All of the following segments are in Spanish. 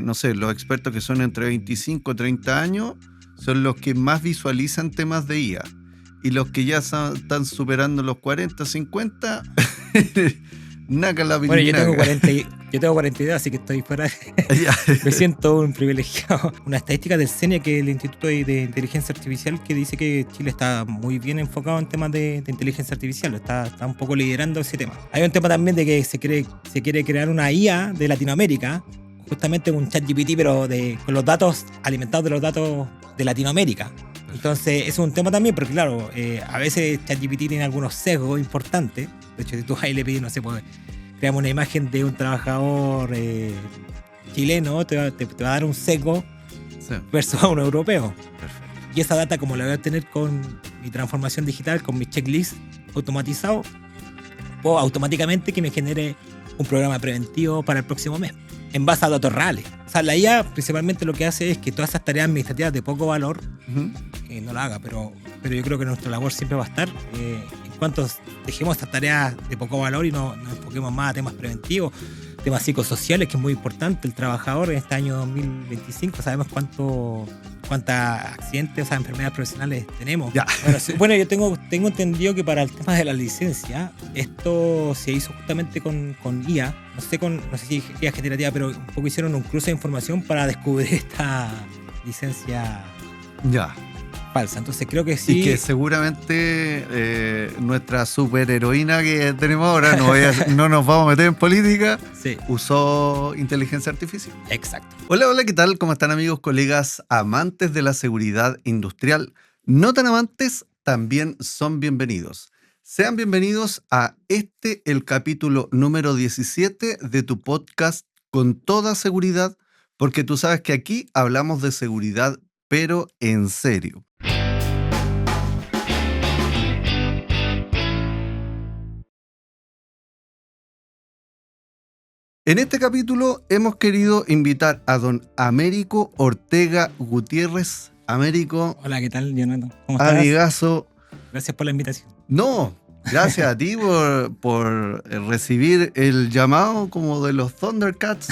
no sé, los expertos que son entre 25 y 30 años son los que más visualizan temas de IA. Y los que ya están superando los 40, 50, naca la Bueno, yo tengo pirinaca. 40 yo tengo 42, así que estoy fuera. Ya. Me siento un privilegiado. Una estadística del CENIA, que es el Instituto de Inteligencia Artificial, que dice que Chile está muy bien enfocado en temas de inteligencia artificial. Está un poco liderando ese tema. Hay un tema también de que se quiere crear una IA de Latinoamérica, justamente un ChatGPT, pero con los datos alimentados de los datos de Latinoamérica. Entonces, eso es un tema también, porque claro, a veces ChatGPT tiene algunos sesgos importantes. De hecho, si tú ahí le pides, no sé, pues, creamos una imagen de un trabajador chileno, te va a dar un sesgo Sí. versus a un europeo. Perfecto. Y esa data, como la voy a tener con mi transformación digital, con mi checklist automatizado, puedo automáticamente que me genere un programa preventivo para el próximo mes, en base a datos reales. O sea, la IA principalmente lo que hace es que todas esas tareas administrativas de poco valor, no la haga, pero yo creo que nuestra labor siempre va a estar en cuanto dejemos estas tareas de poco valor y nos enfoquemos más a temas preventivos, temas psicosociales, que es muy importante. El trabajador en este año 2025 sabemos cuántos accidentes, o sea, enfermedades profesionales tenemos. Ya. Bueno, yo tengo entendido que para el tema de la licencia, esto se hizo justamente con IA, no sé si IA generativa, pero un poco hicieron un cruce de información para descubrir esta licencia Ya. falsa. Entonces creo que sí. Y que seguramente nuestra superheroína que tenemos ahora, no nos vamos a meter en política, Sí, usó inteligencia artificial. exacto. Hola, ¿qué tal? ¿Cómo están, amigos, colegas, amantes de la seguridad industrial? No tan amantes, también son bienvenidos. Sean bienvenidos a el capítulo número 17 de tu podcast Con Toda Seguridad, porque tú sabes que aquí hablamos de seguridad, pero en serio. En este capítulo hemos querido invitar a don Américo Ortega Gutiérrez. Américo, Hola, ¿qué tal, Jonathan? ¿Cómo estás? amigazo. Gracias por la invitación. No, gracias a ti por recibir el llamado como de los Thundercats,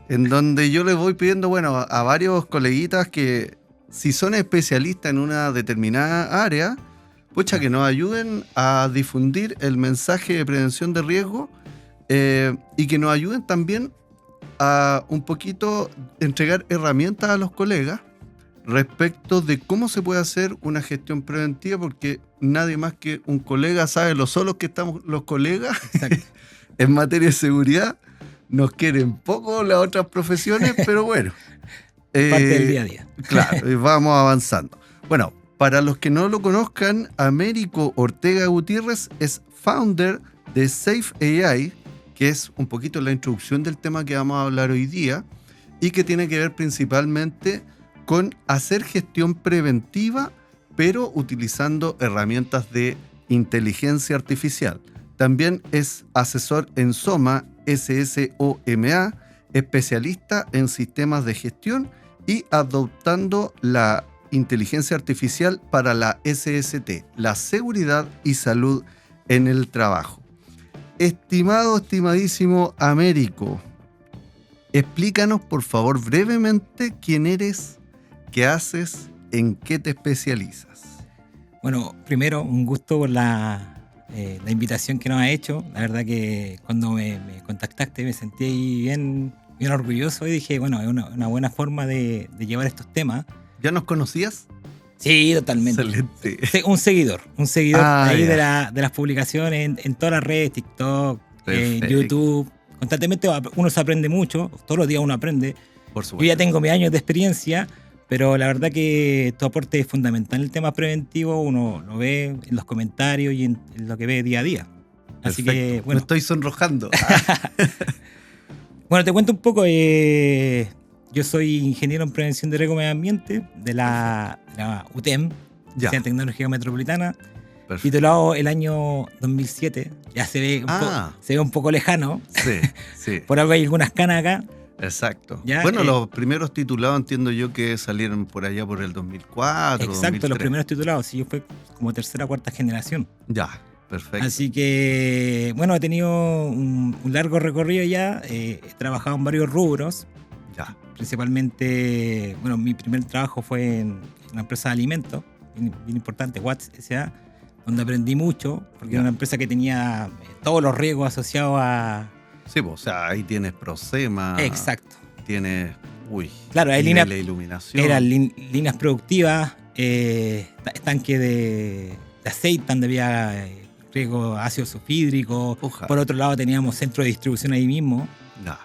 en donde yo les voy pidiendo, bueno, a varios coleguitas que si son especialistas en una determinada área, pucha, que nos ayuden a difundir el mensaje de prevención de riesgo y que nos ayuden también a un poquito entregar herramientas a los colegas respecto de cómo se puede hacer una gestión preventiva, porque nadie más que un colega sabe lo solos que estamos los colegas en materia de seguridad. Nos quieren poco las otras profesiones, pero bueno. Parte del día a día. Claro, vamos avanzando. Bueno, para los que no lo conozcan, Américo Ortega Gutiérrez es founder de Safe AI, que es un poquito la introducción del tema que vamos a hablar hoy día y que tiene que ver principalmente con hacer gestión preventiva, pero utilizando herramientas de inteligencia artificial. También es asesor en SOMA, SSOMA, especialista en sistemas de gestión y adoptando la inteligencia artificial para la SST, la seguridad y salud en el trabajo. Estimadísimo Américo, explícanos por favor brevemente quién eres, qué haces, en qué te especializas. Bueno, primero, un gusto por la invitación que nos ha hecho. La verdad que cuando me contactaste me sentí bien orgulloso y dije, bueno, es una buena forma de llevar estos temas. ¿Ya nos conocías? Sí, totalmente. Excelente. Sí, un seguidor ahí de las publicaciones en todas las redes, TikTok, YouTube. Constantemente uno se aprende mucho, todos los días uno aprende. Por supuesto. Yo ya tengo mis años de experiencia, pero la verdad que tu aporte es fundamental en el tema preventivo. Uno lo ve en los comentarios y en lo que ve día a día. Así Perfecto. que, bueno. Me estoy sonrojando. Bueno, te cuento un poco. Yo soy ingeniero en prevención de riesgo medio ambiente de la UTEM, Universidad de Tecnología Metropolitana. Perfecto. Titulado el año 2007. Ya se ve un poco lejano. Sí. Por algo hay algunas canas acá. Exacto. ¿Ya? Bueno, los primeros titulados entiendo yo que salieron por allá por el 2004. Exacto, 2003. Los primeros titulados. Sí, yo fui como tercera o cuarta generación. Ya, perfecto. Así que, bueno, he tenido un largo recorrido ya. He trabajado en varios rubros. Ya. Principalmente, bueno, mi primer trabajo fue en una empresa de alimentos, bien importante, Watts S.A., donde aprendí mucho, porque era una empresa que tenía todos los riesgos asociados a... Sí, pues, o sea, ahí tienes Prosema. Exacto. Tienes, claro, hay nivel líneas, de iluminación. eran líneas productivas, estanque de aceite, donde había riesgo ácido sulfídrico. Por otro lado teníamos centro de distribución ahí mismo. Ya.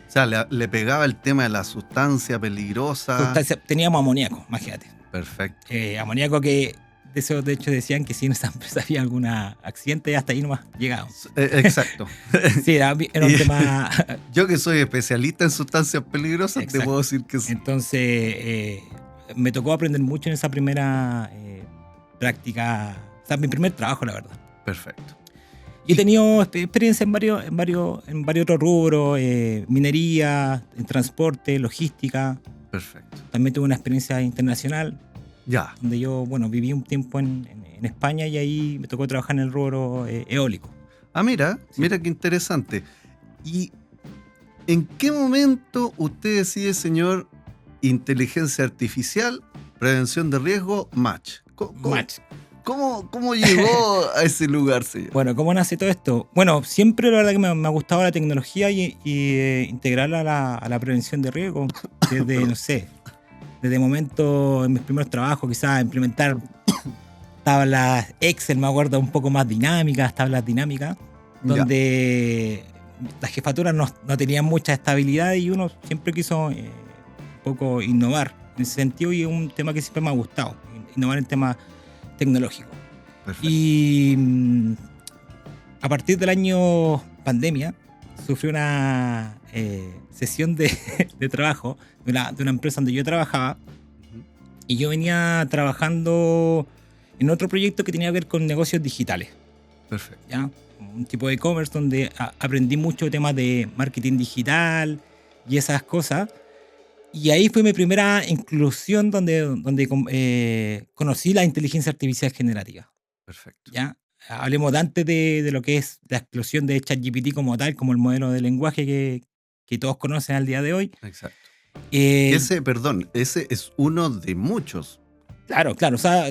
O sea, le pegaba el tema de la sustancia peligrosa. Teníamos amoníaco, imagínate. Perfecto. Amoníaco que, de hecho, decían que si en esa empresa había algún accidente, hasta ahí nomás llegábamos. Exacto. Sí, era un tema... Yo que soy especialista en sustancias peligrosas, exacto, te puedo decir que sí. Entonces, me tocó aprender mucho en esa primera práctica, o sea, mi primer trabajo, la verdad. Perfecto. Y he tenido experiencia en varios otros rubros, minería, en transporte, logística. Perfecto. También tuve una experiencia internacional. Ya. Donde yo, viví un tiempo en España y ahí me tocó trabajar en el rubro eólico. Ah, mira, sí. Mira qué interesante. ¿Y en qué momento usted decide, señor, inteligencia artificial, prevención de riesgo, match? Match. ¿Cómo llegó a ese lugar, señor? Bueno, ¿cómo nace todo esto? Bueno, siempre la verdad que me ha gustado la tecnología y integrarla a la prevención de riesgo. Desde, no sé, desde momento en mis primeros trabajos, quizás implementar tablas Excel, me acuerdo, un poco más dinámicas, tablas dinámicas, donde las jefaturas no tenían mucha estabilidad y uno siempre quiso un poco innovar en ese sentido, y es un tema que siempre me ha gustado, innovar en temas tecnológicos. Perfecto. Y a partir del año pandemia sufrí una sesión de trabajo de una empresa donde yo trabajaba, y yo venía trabajando en otro proyecto que tenía que ver con negocios digitales. Perfecto. ¿Ya? Un tipo de e-commerce donde aprendí mucho temas de marketing digital y esas cosas. Y ahí fue mi primera inclusión donde conocí la inteligencia artificial generativa. Perfecto. ¿Ya? Hablemos de antes de lo que es la explosión de ChatGPT como tal, como el modelo de lenguaje que todos conocen al día de hoy. Exacto. Ese es uno de muchos. Claro. O sea,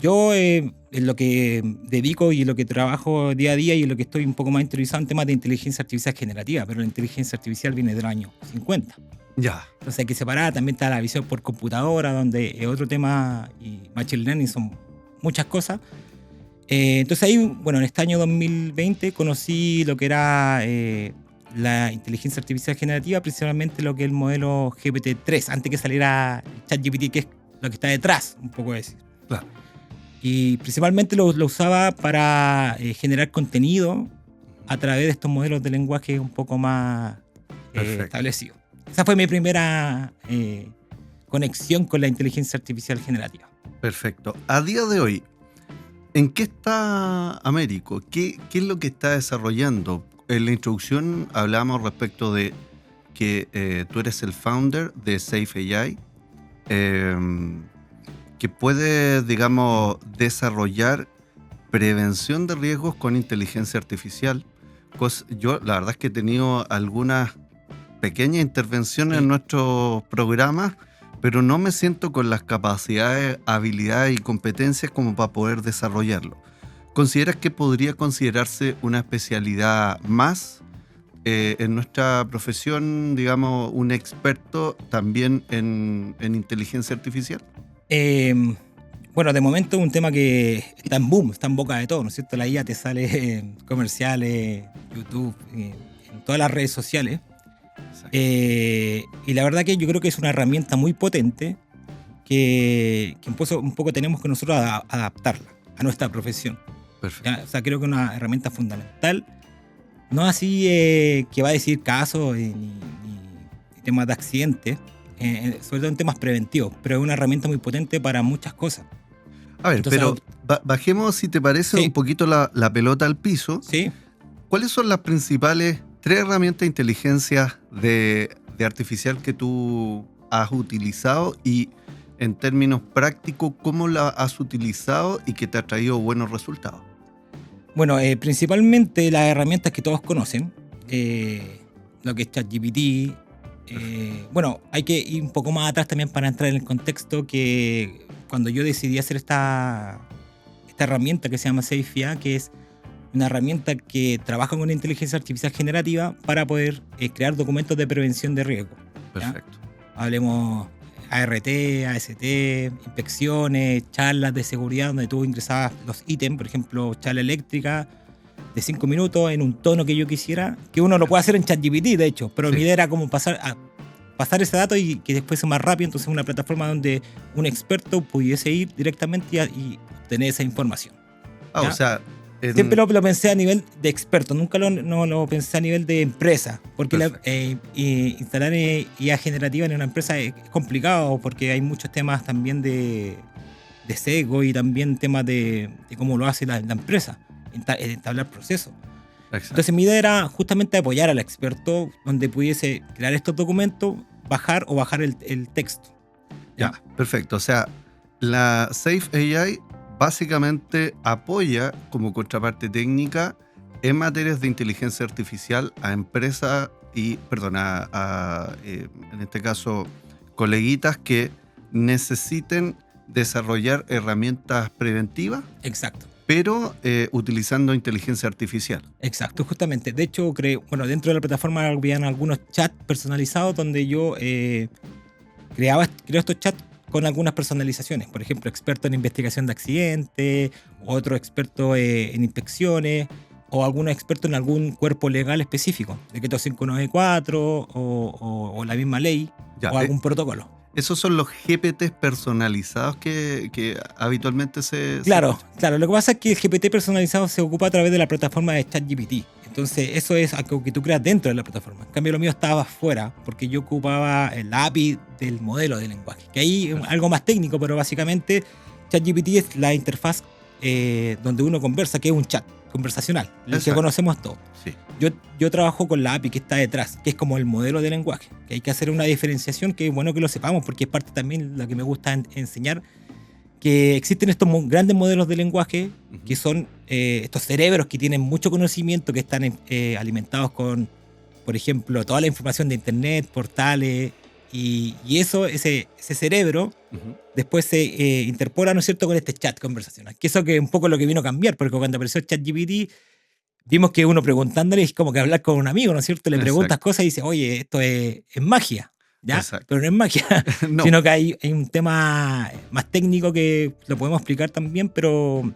yo en lo que dedico y en lo que trabajo día a día y en lo que estoy un poco más interesado en temas de inteligencia artificial generativa, pero la inteligencia artificial viene del año 50. Ya. Entonces hay que separar, también está la visión por computadora, donde es otro tema, y machine learning son muchas cosas. Entonces ahí, en este año 2020 conocí lo que era la inteligencia artificial generativa, principalmente lo que es el modelo GPT-3, antes que saliera ChatGPT, que es lo que está detrás, un poco decir. Claro. Y principalmente lo usaba para generar contenido a través de estos modelos de lenguaje un poco más establecidos. Esa fue mi primera conexión con la inteligencia artificial generativa. Perfecto. A día de hoy, ¿en qué está Américo? ¿Qué es lo que está desarrollando? En la introducción hablamos respecto de que tú eres el founder de Safe AI, que puede, digamos, desarrollar prevención de riesgos con inteligencia artificial. Yo la verdad es que he tenido algunas pequeñas intervenciones en nuestros programas, pero no me siento con las capacidades, habilidades y competencias como para poder desarrollarlo. ¿Consideras que podría considerarse una especialidad más en nuestra profesión, digamos, un experto también en inteligencia artificial? De momento es un tema que está en boom, está en boca de todo, ¿no es cierto? La IA te sale en comerciales, YouTube, en todas las redes sociales. Y la verdad que yo creo que es una herramienta muy potente que un poco tenemos que nosotros adaptarla a nuestra profesión. Perfecto. O sea, creo que es una herramienta fundamental. No así que va a decir casos ni temas de accidentes, sobre todo en temas preventivos, pero es una herramienta muy potente para muchas cosas. A ver, entonces, pero bajemos, si te parece, un poquito la pelota al piso. Sí. ¿Cuáles son las principales 3 herramientas de inteligencia de artificial que tú has utilizado, y en términos prácticos, cómo la has utilizado y que te ha traído buenos resultados? Bueno, principalmente las herramientas que todos conocen, lo que es ChatGPT. Bueno, hay que ir un poco más atrás también para entrar en el contexto que cuando yo decidí hacer esta herramienta que se llama SafeIA, que es una herramienta que trabaja con inteligencia artificial generativa para poder crear documentos de prevención de riesgo. ¿Ya? Perfecto. Hablemos ART, AST, inspecciones, charlas de seguridad donde tú ingresabas los ítems, por ejemplo, charla eléctrica de 5 minutos en un tono que yo quisiera, que uno lo puede hacer en ChatGPT, de hecho, pero mi idea era como pasar ese dato y que después sea más rápido, entonces una plataforma donde un experto pudiese ir directamente y obtener esa información. O sea... Siempre lo pensé a nivel de experto, nunca lo pensé a nivel de empresa, porque instalar IA generativa en una empresa es complicado, porque hay muchos temas también de sesgo y también temas de cómo lo hace la empresa, entablar procesos. Entonces mi idea era justamente apoyar al experto donde pudiese crear estos documentos, bajar el texto. Ya, perfecto. O sea, la Safe AI básicamente apoya como contraparte técnica en materias de inteligencia artificial a empresas en este caso, coleguitas que necesiten desarrollar herramientas preventivas. Exacto. Pero utilizando inteligencia artificial. Exacto, justamente. De hecho, dentro de la plataforma habían algunos chats personalizados donde yo creo estos chats con algunas personalizaciones. Por ejemplo, experto en investigación de accidentes, otro experto en inspecciones, o algún experto en algún cuerpo legal específico, decreto 594 o la misma ley, o algún protocolo. Esos son los GPTs personalizados que habitualmente Claro. Lo que pasa es que el GPT personalizado se ocupa a través de la plataforma de ChatGPT. Entonces, eso es algo que tú creas dentro de la plataforma. En cambio, lo mío estaba fuera, porque yo ocupaba la API del modelo de lenguaje. Que ahí es algo más técnico, pero básicamente ChatGPT es la interfaz donde uno conversa, que es un chat conversacional, el que conocemos todos. Sí. Yo trabajo con la API que está detrás, que es como el modelo de lenguaje, que hay que hacer una diferenciación, que es bueno que lo sepamos, porque es parte también de lo que me gusta enseñar, que existen estos grandes modelos de lenguaje, que son estos cerebros que tienen mucho conocimiento, que están alimentados con, por ejemplo, toda la información de internet, portales, y ese cerebro después se interpola, ¿no es cierto?, con este chat conversacional, que eso que es un poco lo que vino a cambiar, porque cuando apareció el ChatGPT vimos que uno preguntándole es como que hablar con un amigo, ¿no es cierto? Le preguntas cosas y dice, oye, esto es magia, ¿ya? Pero no es magia, no. Sino que hay un tema más técnico que lo podemos explicar también, pero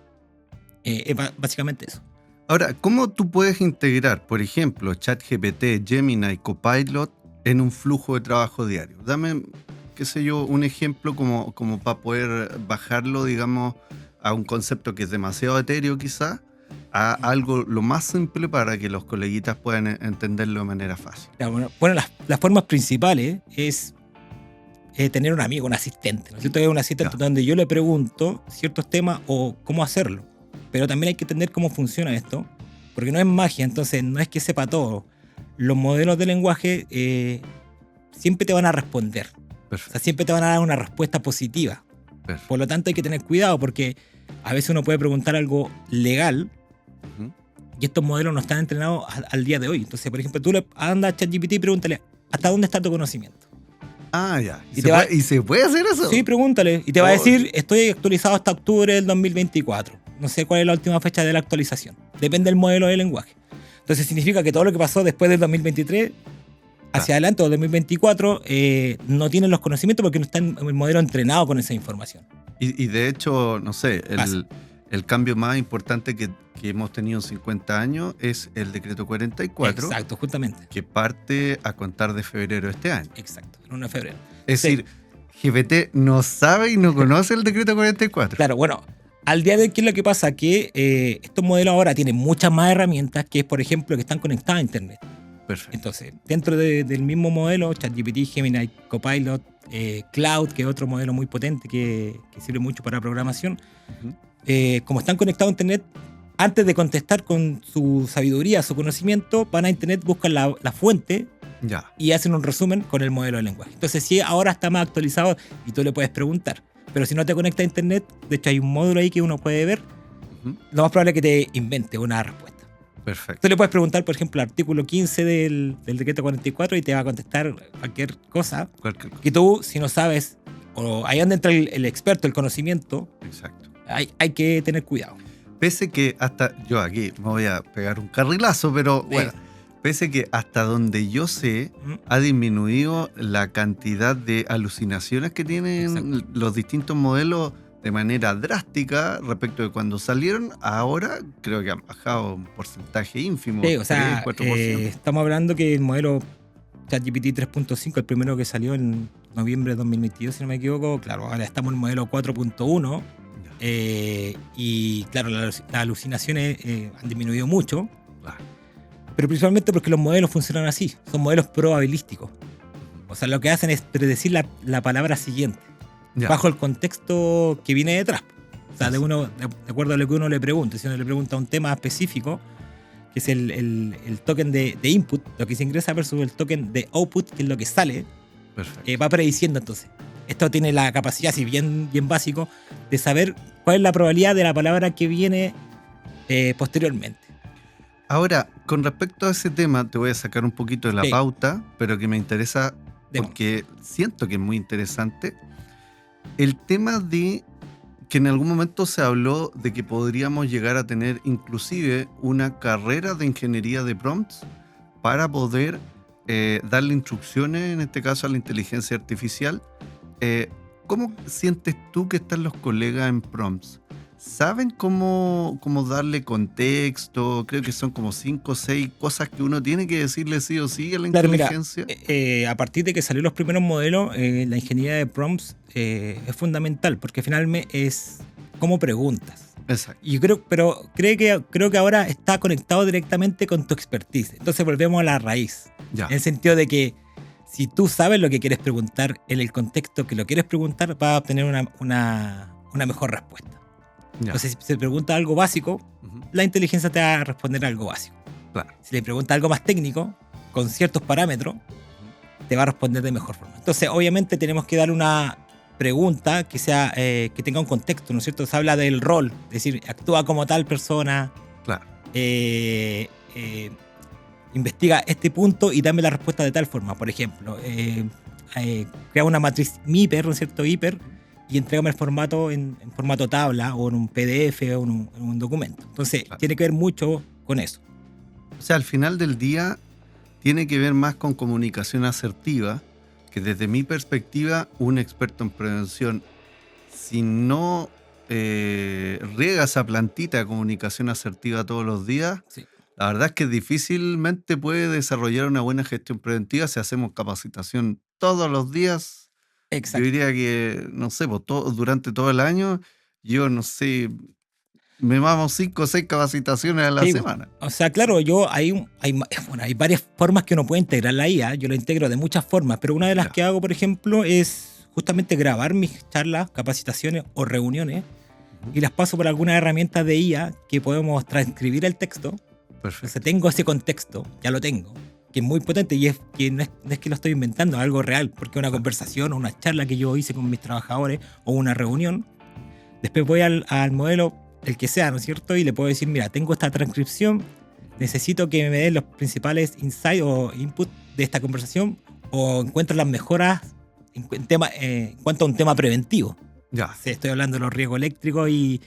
es básicamente eso. Ahora, ¿cómo tú puedes integrar, por ejemplo, ChatGPT, Gemini, Copilot en un flujo de trabajo diario? Dame, qué sé yo, un ejemplo como para poder bajarlo, digamos, a un concepto que es demasiado etéreo quizá, a algo lo más simple para que los coleguitas puedan entenderlo de manera fácil. Bueno, las formas principales es tener un amigo, un asistente, ¿no es cierto? Un asistente donde yo le pregunto ciertos temas o cómo hacerlo. Pero también hay que entender cómo funciona esto, porque no es magia, entonces no es que sepa todo. Los modelos de lenguaje siempre te van a responder. Perfecto. O sea, siempre te van a dar una respuesta positiva. Perfecto. Por lo tanto, hay que tener cuidado porque a veces uno puede preguntar algo legal y estos modelos no están entrenados al día de hoy. Entonces, por ejemplo, tú le andas a ChatGPT y pregúntale ¿hasta dónde está tu conocimiento? Ah, ya. ¿Y se puede hacer eso? Sí, pregúntale. Y te va a decir, estoy actualizado hasta octubre del 2024. No sé cuál es la última fecha de la actualización. Depende del modelo de lenguaje. Entonces significa que todo lo que pasó después del 2023 hacia adelante o 2024 no tienen los conocimientos porque no está el modelo entrenado con esa información. Y de hecho, no sé, el cambio más importante que hemos tenido en 50 años es el decreto 44. Exacto, justamente. Que parte a contar de febrero de este año. Exacto, el 1 de febrero. Es decir, GPT no sabe y no conoce el decreto 44. Claro, bueno, al día de hoy, ¿qué es lo que pasa? Que estos modelos ahora tienen muchas más herramientas que es, por ejemplo, que están conectadas a Internet. Perfecto. Entonces, dentro del mismo modelo, ChatGPT, Gemini, Copilot, Cloud, que es otro modelo muy potente que sirve mucho para programación, como están conectados a Internet, antes de contestar con su sabiduría, su conocimiento, van a Internet, buscan la fuente y hacen un resumen con el modelo de lenguaje. Entonces, sí, ahora está más actualizado y tú le puedes preguntar. Pero si no te conectas a Internet, de hecho hay un módulo ahí que uno puede ver, lo más probable es que te invente una respuesta. Perfecto. Tú le puedes preguntar, por ejemplo, el artículo 15 del decreto 44 y te va a contestar cualquier cosa Cualquier cosa. que tú, si no sabes, o ahí donde entra el experto, el conocimiento, Exacto. hay que tener cuidado. Pese que hasta, yo aquí me voy a pegar un carrilazo, pero bueno, pese que hasta donde yo sé, ha disminuido la cantidad de alucinaciones que tienen los distintos modelos de manera drástica respecto de cuando salieron. Ahora creo que han bajado un porcentaje ínfimo, Sí, o sea, 3-4%. estamos hablando que el modelo ChatGPT 3.5, el primero que salió en noviembre de 2022, si no me equivoco, claro, ahora estamos en el modelo 4.1. Y claro, las alucinaciones han disminuido mucho, pero principalmente porque los modelos funcionan así, son modelos probabilísticos. O sea, lo que hacen es predecir la palabra siguiente, bajo el contexto que viene detrás. O sea, de acuerdo a lo que uno le pregunte. Si uno le pregunta un tema específico, que es el token de input, lo que se ingresa versus el token de output, que es lo que sale, va prediciendo entonces. Esto tiene la capacidad, si bien básico, de saber cuál es la probabilidad de la palabra que viene posteriormente. Ahora, con respecto a ese tema, te voy a sacar un poquito de la pauta, pero que me interesa porque siento que es muy interesante. El tema de que en algún momento se habló de que podríamos llegar a tener inclusive una carrera de ingeniería de prompts para poder darle instrucciones, en este caso a la inteligencia artificial. ¿Cómo sientes tú que están los colegas en prompts? ¿Saben cómo darle contexto? Creo que son como 5 o 6 cosas que uno tiene que decirle sí o sí a la inteligencia. Mira, a partir de que salieron los primeros modelos, la ingeniería de prompts es fundamental, porque finalmente es como preguntas. Exacto. Y creo que ahora está conectado directamente con tu expertise. Entonces volvemos a la raíz. Ya. En el sentido de que si tú sabes lo que quieres preguntar en el contexto que lo quieres preguntar, vas a obtener una mejor respuesta. Ya. Entonces, si se pregunta algo básico, la inteligencia te va a responder algo básico. Claro. Si le pregunta algo más técnico, con ciertos parámetros, te va a responder de mejor forma. Entonces, obviamente, tenemos que darle una pregunta que sea que tenga un contexto, ¿no es cierto? Se habla del rol, es decir, actúa como tal persona. Claro. Investiga este punto y dame la respuesta de tal forma. Por ejemplo, crea una matriz MIPER, ¿no es cierto? Hiper, y entrégame el formato en formato tabla o en un PDF o en un documento. Entonces, tiene que ver mucho con eso. O sea, al final del día tiene que ver más con comunicación asertiva, que desde mi perspectiva, un experto en prevención, si no riega esa plantita de comunicación asertiva todos los días, la verdad es que difícilmente puede desarrollar una buena gestión preventiva si hacemos capacitación todos los días. Exacto. Yo diría que, no sé, durante todo el año, yo no sé, me mamo 5 o 6 capacitaciones a la semana. O sea, claro, hay varias formas que uno puede integrar la IA. Yo lo integro de muchas formas, pero una de las que hago, por ejemplo, es justamente grabar mis charlas, capacitaciones o reuniones y las paso por algunas herramientas de IA que podemos transcribir el texto. Perfecto. Entonces tengo ese contexto, ya lo tengo, que es muy potente y es que no es que lo estoy inventando, es algo real, porque una conversación o una charla que yo hice con mis trabajadores o una reunión, después voy al modelo, el que sea, ¿no es cierto? Y le puedo decir, mira, tengo esta transcripción, necesito que me den los principales insights o inputs de esta conversación o encuentro las mejoras en cuanto a un tema preventivo. Ya. Estoy hablando de los riesgos eléctricos y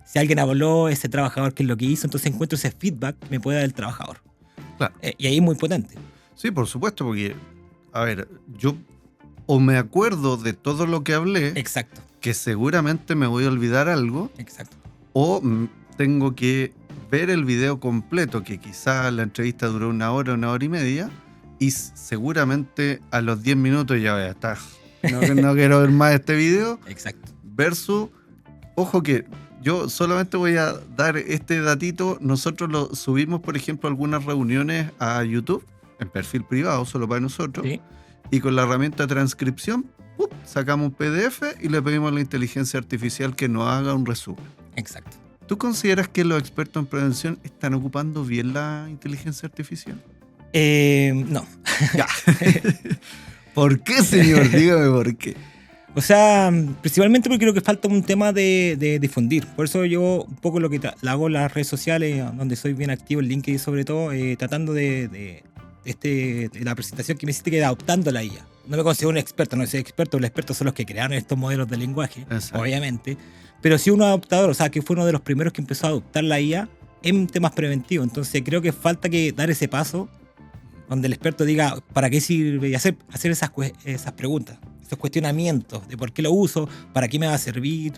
si alguien habló, ese trabajador qué es lo que hizo, entonces encuentro ese feedback que me puede dar el trabajador. Claro. Y ahí es muy potente. Sí, por supuesto, porque, a ver, yo o me acuerdo de todo lo que hablé, exacto, que seguramente me voy a olvidar algo, exacto, o tengo que ver el video completo, que quizás la entrevista duró 1 hora, 1 hora y media, y seguramente a los 10 minutos ya voy a estar, no quiero ver más este video. Exacto. Versus, ojo que yo solamente voy a dar este datito. Nosotros lo subimos, por ejemplo, a algunas reuniones a YouTube, en perfil privado, solo para nosotros. ¿Sí? Y con la herramienta de transcripción, sacamos un PDF y le pedimos a la inteligencia artificial que nos haga un resumen. Exacto. ¿Tú consideras que los expertos en prevención están ocupando bien la inteligencia artificial? No. Ya. ¿Por qué, señor? Dígame por qué. O sea, principalmente porque creo que falta un tema de difundir. Por eso yo un poco lo que hago en las redes sociales, donde soy bien activo, en LinkedIn sobre todo, tratando de la presentación que me hiciste, que era adoptando la IA. No me considero un experto, no soy experto, los expertos son los que crearon estos modelos de lenguaje, Exacto. obviamente. Pero sí un adoptador, o sea, que fue uno de los primeros que empezó a adoptar la IA en temas preventivos. Entonces creo que falta que dar ese paso donde el experto diga para qué sirve y hacer esas preguntas, esos cuestionamientos de por qué lo uso, para qué me va a servir.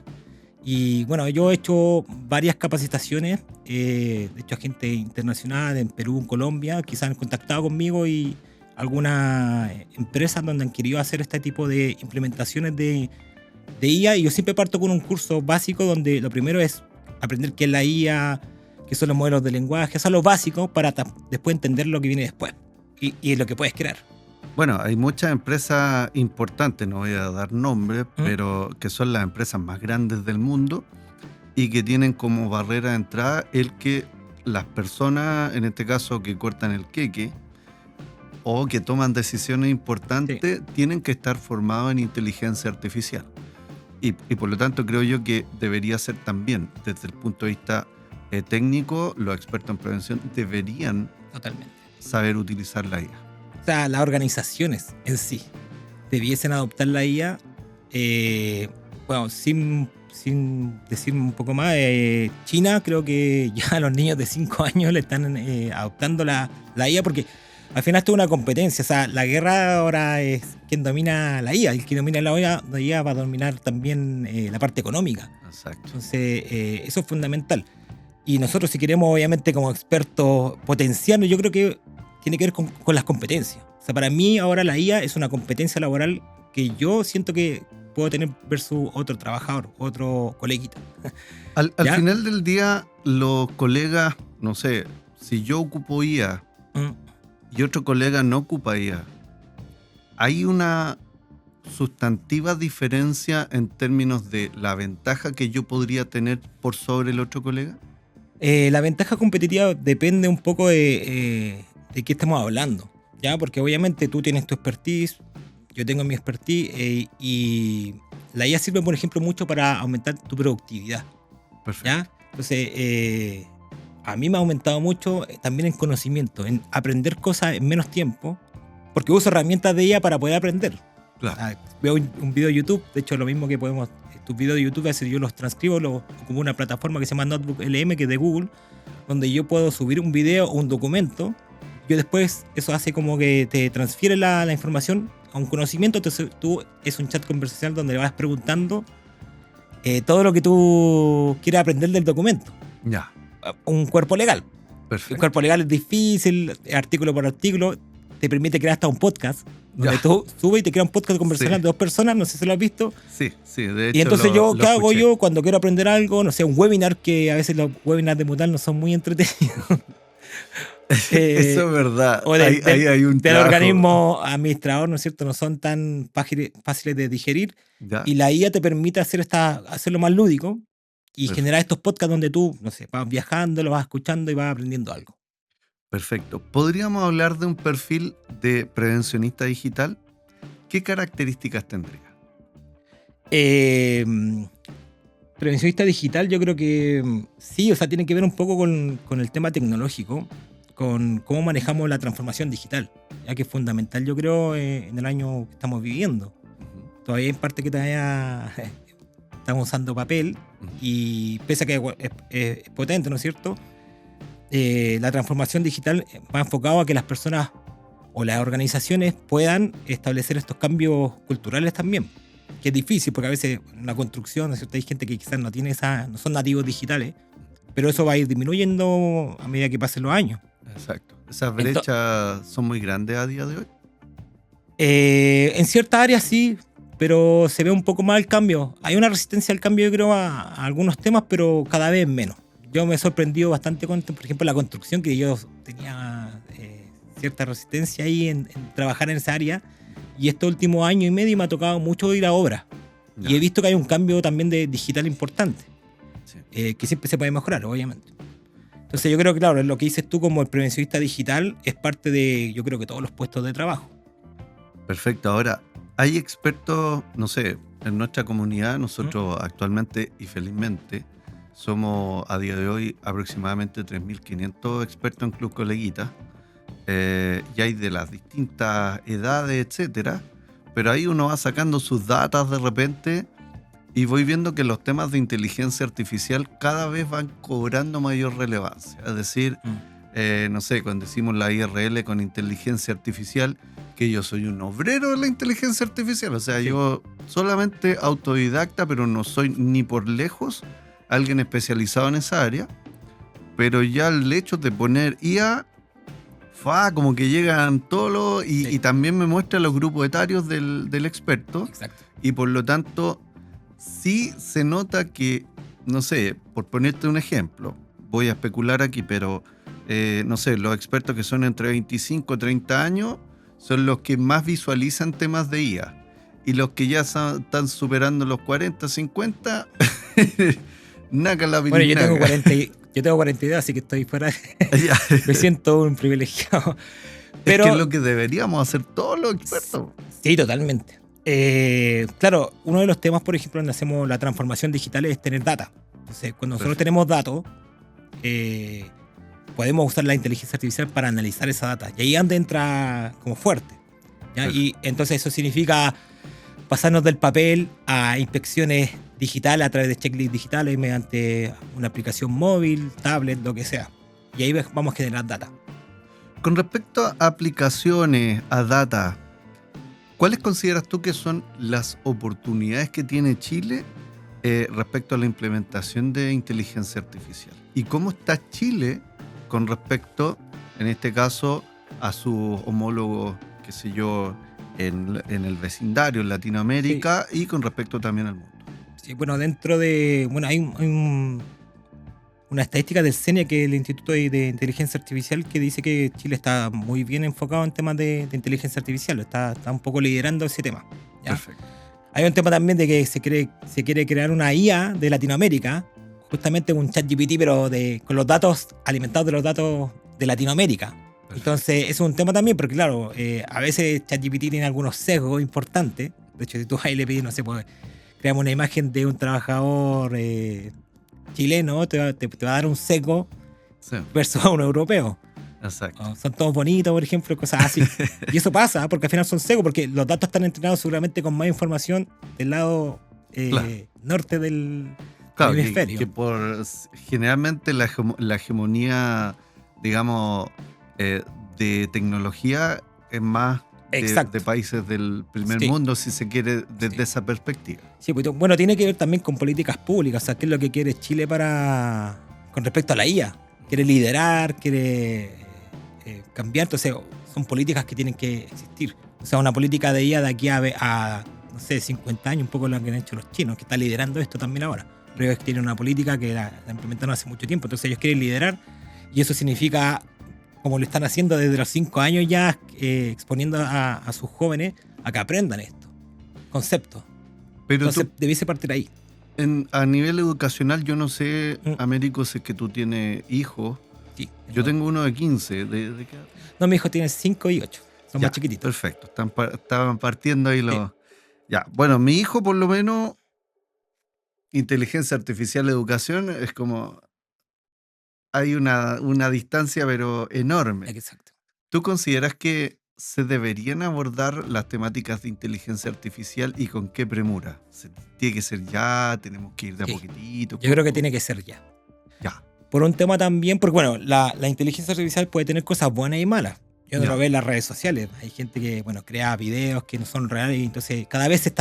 Y bueno, yo he hecho varias capacitaciones, de hecho a gente internacional en Perú, en Colombia, quizás han contactado conmigo y algunas empresas donde han querido hacer este tipo de implementaciones de IA, y yo siempre parto con un curso básico donde lo primero es aprender qué es la IA, qué son los modelos de lenguaje, eso es lo básico para después entender lo que viene después y lo que puedes crear. Bueno, hay muchas empresas importantes, no voy a dar nombres, pero que son las empresas más grandes del mundo y que tienen como barrera de entrada el que las personas, en este caso que cortan el queque o que toman decisiones importantes, tienen que estar formados en inteligencia artificial. Y por lo tanto creo yo que debería ser también, desde el punto de vista técnico, los expertos en prevención deberían saber utilizar la IA. O sea, las organizaciones en sí debiesen adoptar la IA, bueno, sin decirme un poco más, China creo que ya a los niños de 5 años le están adoptando la IA, porque al final esto es una competencia. O sea, la guerra ahora es quien domina la IA. El que domina la IA va a dominar también la parte económica. Exacto. Entonces, eso es fundamental. Y nosotros, si queremos, obviamente, como expertos potenciarnos, yo creo que tiene que ver con las competencias. O sea, para mí ahora la IA es una competencia laboral que yo siento que puedo tener versus otro trabajador, otro coleguita. Al final del día, los colegas, no sé, si yo ocupo IA y otro colega no ocupa IA, ¿hay una sustantiva diferencia en términos de la ventaja que yo podría tener por sobre el otro colega? La ventaja competitiva depende un poco de qué estamos hablando, ¿ya? Porque obviamente tú tienes tu expertise, yo tengo mi expertise, y la IA sirve, por ejemplo, mucho para aumentar tu productividad. Perfecto. ¿Ya? Entonces, a mí me ha aumentado mucho también en conocimiento, en aprender cosas en menos tiempo, porque uso herramientas de ella para poder aprender. Claro. Veo un video de YouTube, de hecho lo mismo que podemos, tus videos de YouTube, a veces yo los transcribo como una plataforma que se llama Notebook LM, que es de Google, donde yo puedo subir un video o un documento. Yo después, eso hace como que te transfiere la información a un conocimiento. Entonces tú, es un chat conversacional donde le vas preguntando todo lo que tú quieras aprender del documento. Ya. Un cuerpo legal. Perfecto. El cuerpo legal es difícil, artículo por artículo, te permite crear hasta un podcast, donde tú subes y te crea un podcast conversacional de 2 personas, no sé si lo has visto. Sí, de hecho. Y entonces ¿qué hago yo cuando quiero aprender algo? No sé, un webinar, que a veces los webinars de Mutal no son muy entretenidos. Eso es verdad. O ahí hay un del organismo administrador, ¿no es cierto? No son tan fáciles de digerir. Ya. Y la IA te permite hacerlo más lúdico y generar estos podcasts donde tú, no sé, vas viajando, lo vas escuchando y vas aprendiendo algo. Perfecto. ¿Podríamos hablar de un perfil de prevencionista digital? ¿Qué características tendría? Prevencionista digital, yo creo que sí, o sea, tiene que ver un poco con el tema tecnológico, con cómo manejamos la transformación digital, ya que es fundamental, yo creo, en el año que estamos viviendo. Todavía hay parte que todavía estamos usando papel, y pese a que es potente, ¿no es cierto? La transformación digital va enfocado a que las personas o las organizaciones puedan establecer estos cambios culturales también, que es difícil porque a veces en la construcción, ¿no es cierto?, hay gente que quizás no son nativos digitales, pero eso va a ir disminuyendo a medida que pasen los años. Exacto. ¿Esas brechas son muy grandes a día de hoy? En ciertas áreas sí, pero se ve un poco más el cambio. Hay una resistencia al cambio, yo creo, a algunos temas, pero cada vez menos. Yo me he sorprendido bastante con, por ejemplo, la construcción, que yo tenía cierta resistencia ahí en trabajar en esa área, y estos últimos años y medio me ha tocado mucho ir a obras. No. Y he visto que hay un cambio también de digital importante, sí. Que siempre se puede mejorar, obviamente. Entonces yo creo que, claro, lo que dices tú como el prevencionista digital es parte de, yo creo que todos los puestos de trabajo. Perfecto. Ahora, hay expertos, no sé, En nuestra comunidad, nosotros actualmente y felizmente somos a día de hoy aproximadamente 3.500 expertos en Club Coleguita. Y hay de las distintas edades, etcétera. Pero ahí uno va sacando sus datas de repente y voy viendo que los temas de inteligencia artificial cada vez van cobrando mayor relevancia. Es decir, no sé, cuando decimos la IRL con inteligencia artificial, que yo soy un obrero de la inteligencia artificial. O sea, yo solamente autodidacta, pero no soy ni por lejos alguien especializado en esa área. Pero ya el hecho de poner IA, como que llegan todos los... Y también me muestra los grupos etarios del experto. Exacto. Y por lo tanto, sí se nota que, no sé, por ponerte un ejemplo, voy a especular aquí, pero no sé, los expertos que son entre 25 y 30 años son los que más visualizan temas de IA. Y los que ya están superando los 40, 50, naca la Bueno, yo tengo 42, así que estoy fuera. Me siento un privilegiado. Pero, es que es lo que deberíamos hacer todos los expertos. Sí, totalmente. Claro, uno de los temas, por ejemplo, donde hacemos la transformación digital es tener data. Entonces, cuando nosotros tenemos datos, podemos usar la inteligencia artificial para analizar esa data. Y ahí donde entra como fuerte, ¿ya? Y entonces eso significa pasarnos del papel a inspecciones digitales a través de checklists digitales mediante una aplicación móvil, tablet, lo que sea. Y ahí vamos a generar data. Con respecto a aplicaciones, a data, ¿cuáles consideras tú que son las oportunidades que tiene Chile respecto a la implementación de inteligencia artificial? ¿Y cómo está Chile con respecto, en este caso, a sus homólogos, qué sé yo, en el vecindario, en Latinoamérica, y con respecto también al mundo? Sí, bueno, dentro de... Bueno, hay una estadística del CENIA, que es el Instituto de Inteligencia Artificial, que dice que Chile está muy bien enfocado en temas de inteligencia artificial, está un poco liderando ese tema, ¿ya? Perfecto. Hay un tema también de que se quiere crear una IA de Latinoamérica, justamente un ChatGPT, pero con los datos alimentados de los datos de Latinoamérica. Perfecto. Entonces, es un tema también, porque claro, a veces ChatGPT tiene algunos sesgos importantes. De hecho, si tú ahí le pides, no sé, pues, creamos una imagen de un trabajador chileno, te va a dar un sesgo versus a un europeo. Exacto. Son todos bonitos, por ejemplo, cosas así. Y eso pasa porque al final son secos, porque los datos están entrenados seguramente con más información del lado norte del hemisferio. Que generalmente la hegemonía, digamos, de tecnología es más de países del primer mundo, si se quiere, desde esa perspectiva. Sí, pues, bueno, tiene que ver también con políticas públicas. O sea, ¿qué es lo que quiere Chile con respecto a la IA? Quiere liderar, quiere cambiar. Entonces, son políticas que tienen que existir. O sea, una política de IA de aquí a no sé, 50 años, un poco lo que han hecho los chinos, que están liderando esto también ahora. Pero ellos tienen una política que la implementaron hace mucho tiempo. Entonces, ellos quieren liderar, y eso significa, como lo están haciendo desde los 5 años ya, exponiendo a sus jóvenes a que aprendan esto, conceptos. Pero entonces, debiese partir ahí. A nivel educacional, yo no sé, Américo, si es que tú tienes hijos. Sí, yo tengo uno de 15. ¿De qué? No, mi hijo tiene 5 y 8. Son más chiquititos. Perfecto. Estaban partiendo ahí los... Sí. Ya, bueno, mi hijo por lo menos, inteligencia artificial, educación, es como... Hay una distancia, pero enorme. Exacto. ¿Tú consideras que se deberían abordar las temáticas de inteligencia artificial y con qué premura? ¿Tiene que ser ya? ¿Tenemos que ir de a poquitito? Yo creo que tiene que ser ya. Ya. Por un tema también, porque bueno, la inteligencia artificial puede tener cosas buenas y malas. Yo no lo veo en las redes sociales. Hay gente que, bueno, crea videos que no son reales, y entonces cada vez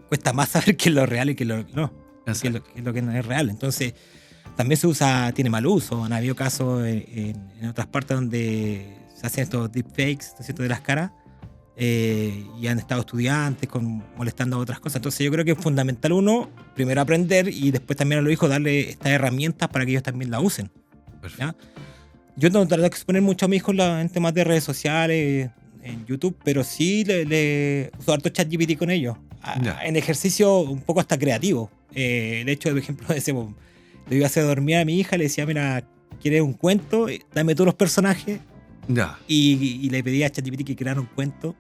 cuesta más saber qué es lo real y qué es lo no, qué es lo que no es real. Entonces, también tiene mal uso. Han habido casos en otras partes donde se hacen estos deepfakes, ¿no es cierto?, de las caras, y han estado estudiantes molestando a otras cosas. Entonces yo creo que es fundamental, primero aprender, y después también a los hijos darle estas herramientas para que ellos también la usen, ¿ya? Yo no trato de exponer mucho a mis hijos en temas de redes sociales, en YouTube, pero sí le uso harto ChatGPT con ellos, en ejercicio un poco hasta creativo. El hecho, por ejemplo, le iba a hacer dormir a mi hija, le decía, mira, ¿quieres un cuento? Dame tú los personajes. Ya. Y le pedí a ChatGPT que creara un cuento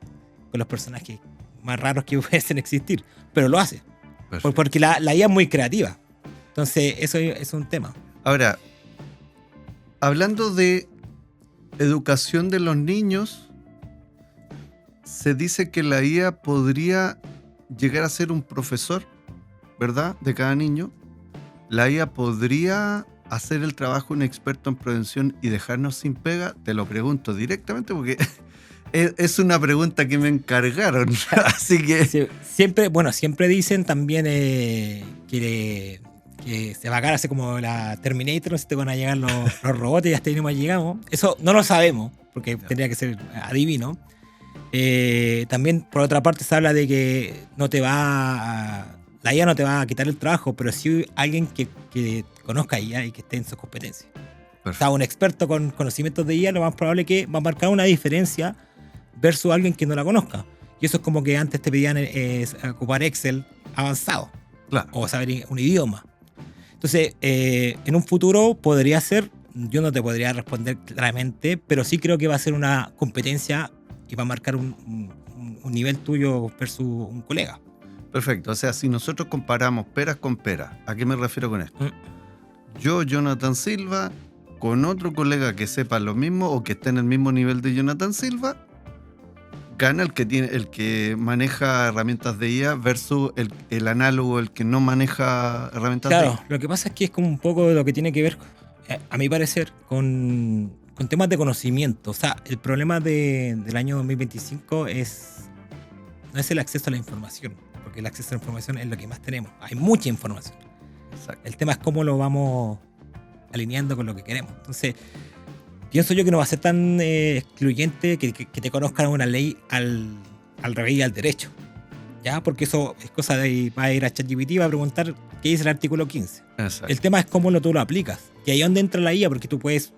con los personajes más raros que pueden existir, pero lo hace. Perfecto. Porque la IA es muy creativa. Entonces, eso es un tema. Ahora, hablando de educación de los niños, se dice que la IA podría llegar a ser un profesor, ¿verdad? De cada niño. La IA podría hacer el trabajo de un experto en prevención y dejarnos sin pega. Te lo pregunto directamente porque es una pregunta que me encargaron. Así que... Sí, siempre dicen también que se va a caer así como la Terminator, no sé si te van a llegar los robots y hasta ahí no llegamos. Eso no lo sabemos, porque tendría que ser adivino. También, por otra parte, se habla de que la IA no te va a quitar el trabajo, pero sí alguien que conozca IA y que esté en sus competencias. O sea, un experto con conocimientos de IA, lo más probable que va a marcar una diferencia versus alguien que no la conozca. Y eso es como que antes te pedían ocupar Excel avanzado. Claro. O saber un idioma. Entonces, en un futuro podría ser, yo no te podría responder claramente, pero sí creo que va a ser una competencia y va a marcar un nivel tuyo versus un colega. Perfecto. O sea, si nosotros comparamos peras con peras, ¿a qué me refiero con esto? Yo, Jonathan Silva, con otro colega que sepa lo mismo o que esté en el mismo nivel de Jonathan Silva, gana el que maneja herramientas de IA versus el análogo, el que no maneja herramientas de IA. Claro, lo que pasa es que es como un poco lo que tiene que ver, a mi parecer, con temas de conocimiento. O sea, el problema del año 2025 no es el acceso a la información, porque el acceso a la información es lo que más tenemos. Hay mucha información. Exacto. El tema es cómo lo vamos alineando con lo que queremos. Entonces, pienso yo que no va a ser tan excluyente que te conozcan una ley al revés y al derecho. ¿Ya? Porque eso es cosa de... Va a ir a ChatGPT y va a preguntar qué dice el artículo 15. Exacto. El tema es cómo tú lo aplicas. Y ahí es donde entra la IA, porque tú puedes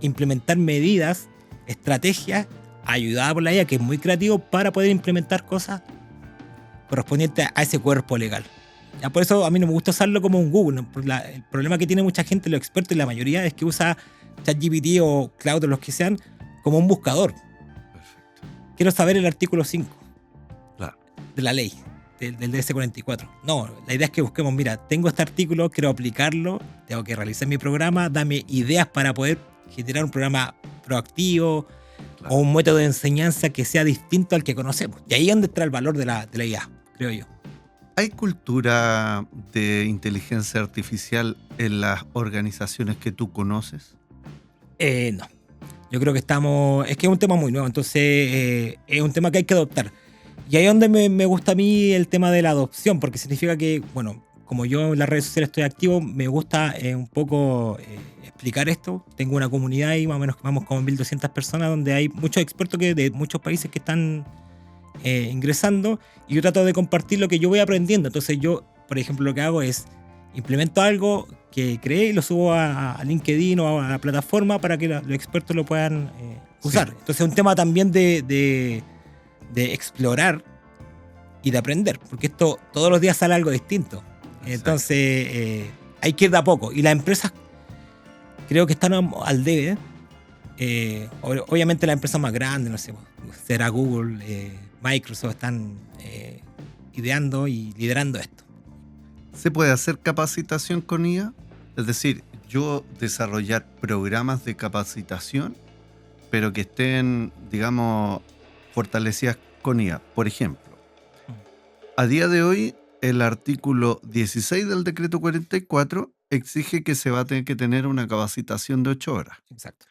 implementar medidas, estrategias, ayudadas por la IA, que es muy creativo, para poder implementar cosas correspondientes a ese cuerpo legal. Ya, por eso a mí no me gusta usarlo como un Google. El problema que tiene mucha gente, los expertos y la mayoría, es que usa ChatGPT o Cloud o los que sean como un buscador. Perfecto. Quiero saber el artículo 5 Claro. de la ley, del DS44. No, la idea es que busquemos, mira, tengo este artículo, quiero aplicarlo, tengo que realizar mi programa, dame ideas para poder generar un programa proactivo, Claro. o un método de enseñanza que sea distinto al que conocemos. Y ahí es donde está el valor de la IA, creo yo. ¿Hay cultura de inteligencia artificial en las organizaciones que tú conoces? No. Yo creo que es que es un tema muy nuevo, entonces es un tema que hay que adoptar. Y ahí es donde me gusta a mí el tema de la adopción, porque significa que, bueno, como yo en las redes sociales estoy activo, me gusta un poco explicar esto. Tengo una comunidad ahí, más o menos vamos como 1.200 personas, donde hay muchos expertos de muchos países que están ingresando, y yo trato de compartir lo que yo voy aprendiendo. Entonces yo, por ejemplo, lo que hago es implemento algo que creé y lo subo a LinkedIn o a la plataforma para que los expertos lo puedan usar. Sí. Entonces es un tema también de explorar y de aprender, porque esto todos los días sale algo distinto. Entonces hay que ir de a poco, y las empresas creo que están al debe. Obviamente las empresas más grandes, no sé, será Google, Microsoft, están ideando y liderando esto. ¿Se puede hacer capacitación con IA? Es decir, yo desarrollar programas de capacitación, pero que estén, digamos, fortalecidas con IA. Por ejemplo, a día de hoy, el artículo 16 del decreto 44 exige que se va a tener que tener una capacitación de 8 horas. Exacto.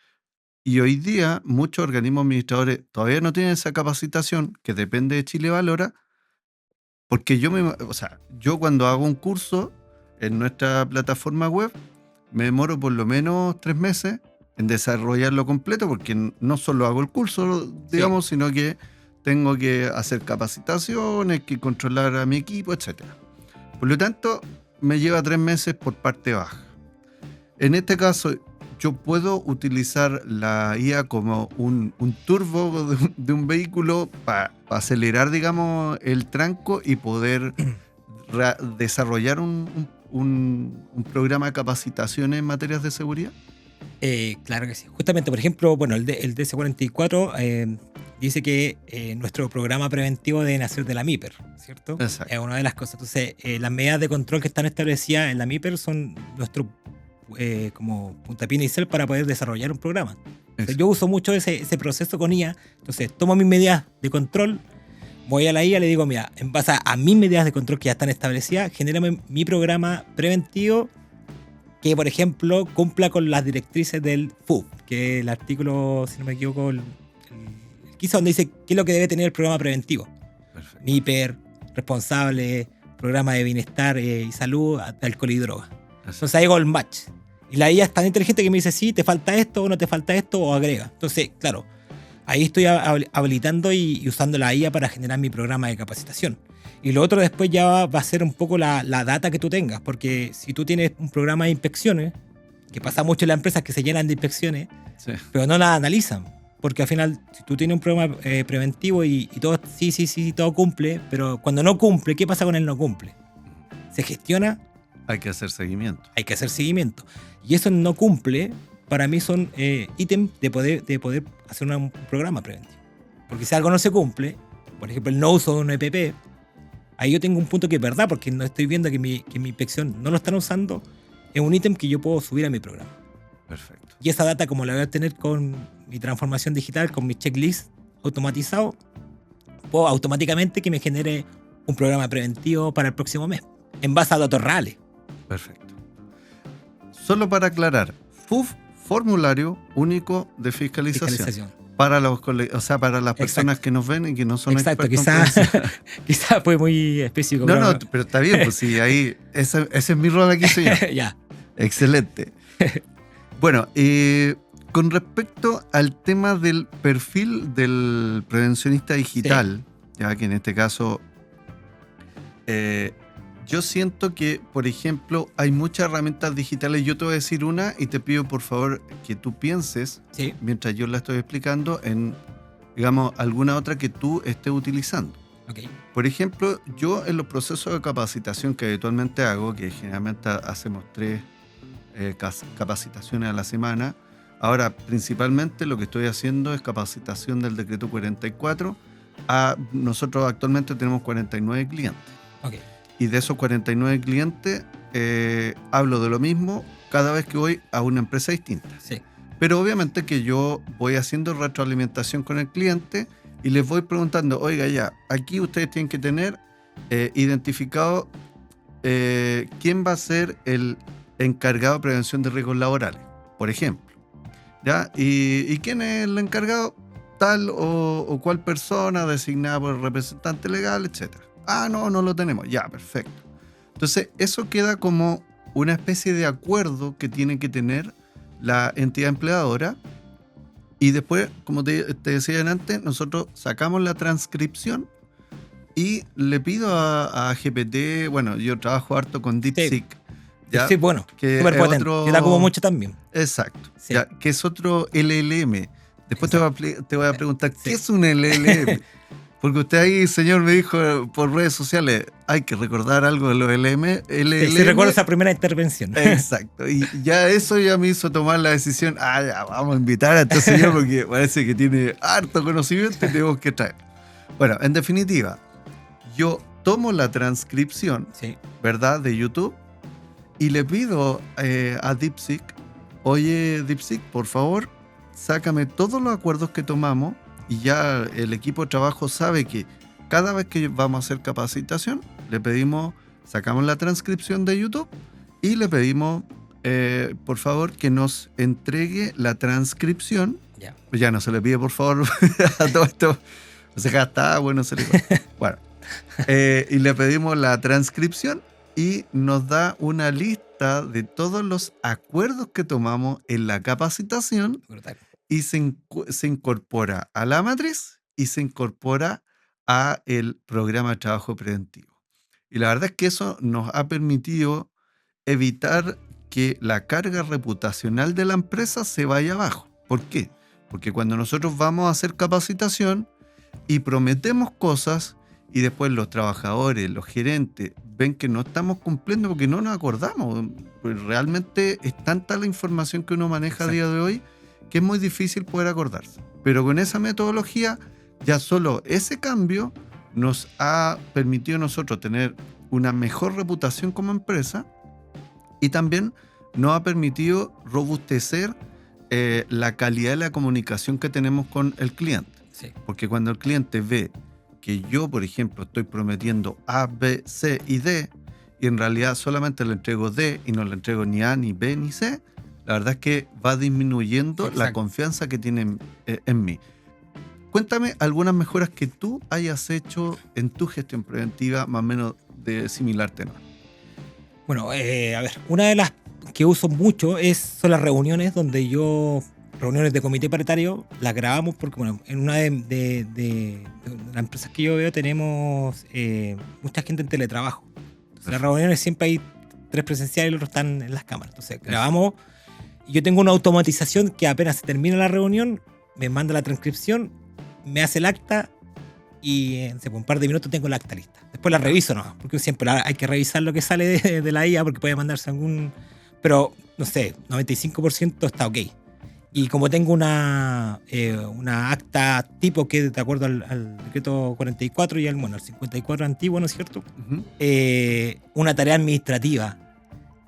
Y hoy día muchos organismos administradores todavía no tienen esa capacitación, que depende de Chile Valora, porque yo cuando hago un curso en nuestra plataforma web, me demoro por lo menos 3 meses en desarrollarlo completo, porque no solo hago el curso, digamos, sino que tengo que hacer capacitaciones, que controlar a mi equipo, etc. Por lo tanto, me lleva 3 meses por parte baja. En este caso, yo puedo utilizar la IA como un turbo de un vehículo para acelerar, digamos, el tranco y poder desarrollar un programa de capacitación en materias de seguridad. Claro que sí. Justamente, por ejemplo, bueno, el DS44 dice que nuestro programa preventivo debe nacer de la MIPER, ¿cierto? Exacto. Es una de las cosas. Entonces, las medidas de control que están establecidas en la MIPER son nuestro como puntapié inicial para poder desarrollar un programa. Entonces, yo uso mucho ese proceso con IA. Entonces, tomo mis medidas de control, voy a la IA, le digo, mira, en base a mis medidas de control que ya están establecidas, genérame mi programa preventivo que, por ejemplo, cumpla con las directrices del FUB, que es el artículo, si no me equivoco, el 15, donde dice qué es lo que debe tener el programa preventivo. Perfecto. MIPER, responsable, programa de bienestar y salud, alcohol y droga. Así. Entonces ahí hago el match. Y la IA es tan inteligente que me dice, sí, te falta esto o no te falta esto, o agrega. Entonces, claro, ahí estoy habilitando y usando la IA para generar mi programa de capacitación. Y lo otro después ya va a ser un poco la data que tú tengas, porque si tú tienes un programa de inspecciones, que pasa mucho en las empresas que se llenan de inspecciones, Sí. pero no las analizan. Porque al final, si tú tienes un programa preventivo y todo, sí, todo cumple, pero cuando no cumple, ¿qué pasa con el no cumple? Se gestiona, Hay que hacer seguimiento. hay que hacer seguimiento. Y eso no cumple, para mí son ítems de poder hacer un programa preventivo. Porque si algo no se cumple, por ejemplo, el no uso de un EPP, ahí yo tengo un punto que es verdad, porque no estoy viendo que mi inspección no lo están usando, es un ítem que yo puedo subir a mi programa. Perfecto. Y esa data, como la voy a tener con mi transformación digital, con mi checklist automatizado, puedo automáticamente que me genere un programa preventivo para el próximo mes, en base a datos reales. Perfecto. Solo para aclarar, FUF, formulario único de fiscalización. Para los para las personas que nos ven y que no son Exacto, expertos. quizás fue muy específico. No, pero está bien, pues sí, ahí, ese es mi rol aquí, señor. Ya. Excelente. Bueno, con respecto al tema del perfil del prevencionista digital, ya que en este caso yo siento que, por ejemplo, hay muchas herramientas digitales. Yo te voy a decir una y te pido por favor que tú pienses, Sí. mientras yo la estoy explicando, en, digamos, alguna otra que tú estés utilizando. Ok. Por ejemplo, yo en los procesos de capacitación que habitualmente hago, que generalmente hacemos 3 capacitaciones a la semana, ahora principalmente lo que estoy haciendo es capacitación del decreto 44. Nosotros actualmente tenemos 49 clientes. Ok. Y de esos 49 clientes hablo de lo mismo cada vez que voy a una empresa distinta. Sí. Pero obviamente que yo voy haciendo retroalimentación con el cliente y les voy preguntando, oiga ya, aquí ustedes tienen que tener identificado quién va a ser el encargado de prevención de riesgos laborales, por ejemplo. ¿Ya? ¿Y quién es el encargado? Tal o cual persona designada por el representante legal, etc. No lo tenemos. Ya, perfecto. Entonces, eso queda como una especie de acuerdo que tiene que tener la entidad empleadora. Y después, como te decía antes, nosotros sacamos la transcripción y le pido a GPT, bueno, yo trabajo harto con DeepSeek. ¿Ya? Sí, bueno, que súper potente. otro... Yo la como mucho también. Exacto. Sí. ¿Ya? Que es otro LLM. Después te voy a preguntar, Sí. ¿qué es un LLM? Porque usted ahí, señor, me dijo por redes sociales, hay que recordar algo de los LLM. Sí, recuerdo esa primera intervención. Exacto. Y ya eso ya me hizo tomar la decisión, ya vamos a invitar a este señor porque parece que tiene harto conocimiento y tenemos que traer. Bueno, en definitiva, yo tomo la transcripción, Sí. ¿verdad?, de YouTube y le pido a DeepSeek, oye, DeepSeek, por favor, sácame todos los acuerdos que tomamos. Y ya el equipo de trabajo sabe que cada vez que vamos a hacer capacitación, le pedimos, sacamos la transcripción de YouTube y le pedimos, por favor, que nos entregue la transcripción. Ya. Pues ya no se le pide, por favor, a todo esto. O sea, está bueno, se le bueno. Y le pedimos la transcripción y nos da una lista de todos los acuerdos que tomamos en la capacitación. Brutal. Y se incorpora a la matriz y se incorpora a el programa de trabajo preventivo. Y la verdad es que eso nos ha permitido evitar que la carga reputacional de la empresa se vaya abajo. ¿Por qué? Porque cuando nosotros vamos a hacer capacitación y prometemos cosas y después los trabajadores, los gerentes ven que no estamos cumpliendo porque no nos acordamos, pues realmente es tanta la información que uno maneja a día de hoy que es muy difícil poder acordarse. Pero con esa metodología, Ya solo ese cambio nos ha permitido a nosotros tener una mejor reputación como empresa y también nos ha permitido robustecer la calidad de la comunicación que tenemos con el cliente. Sí. Porque cuando el cliente ve que yo, por ejemplo, estoy prometiendo A, B, C y D, y en realidad solamente le entrego D y no le entrego ni A, ni B, ni C, la verdad es que va disminuyendo la confianza que tienen en mí. Cuéntame algunas mejoras que tú hayas hecho en tu gestión preventiva, más o menos de similar tenor. Bueno, a ver, una de las que uso mucho son las reuniones reuniones de comité paritario, las grabamos porque, bueno, en una de las empresas que yo veo tenemos mucha gente en teletrabajo. Entonces, las reuniones siempre hay 3 presenciales y los otros están en las cámaras. Entonces, grabamos y yo tengo una automatización que apenas se termina la reunión, me manda la transcripción, me hace el acta y en un par de minutos tengo el acta lista. Después la reviso, ¿no? Porque siempre hay que revisar lo que sale de la IA porque puede mandarse algún... Pero, no sé, 95% está ok. Y como tengo una acta tipo que de acuerdo al decreto 44 y al 54 antiguo, ¿no es cierto? Uh-huh. Una tarea administrativa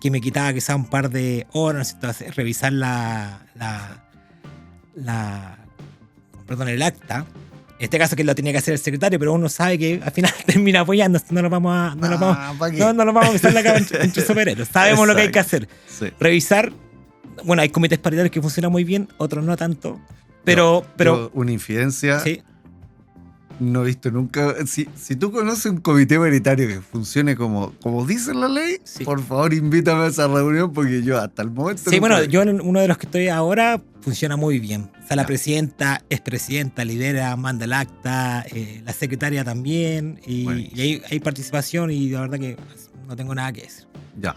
que me quitaba quizá un par de horas, ¿no? Revisar el acta. En este caso que lo tenía que hacer el secretario, pero uno sabe que al final termina apoyando, no lo vamos a besar la cara entre superhéroes. Sabemos lo que hay que hacer. Sí. Revisar. Bueno, hay comités paritarios que funcionan muy bien, otros no tanto. Pero una infidencia. Sí. No he visto nunca. Si tú conoces un comité paritario que funcione como dice la ley, sí, por favor invítame a esa reunión porque yo hasta el momento. Sí, bueno, yo en uno de los que estoy ahora funciona muy bien. O sea, la presidenta es presidenta, lidera, manda el acta, la secretaria también. Y hay participación y la verdad que no tengo nada que decir. Ya.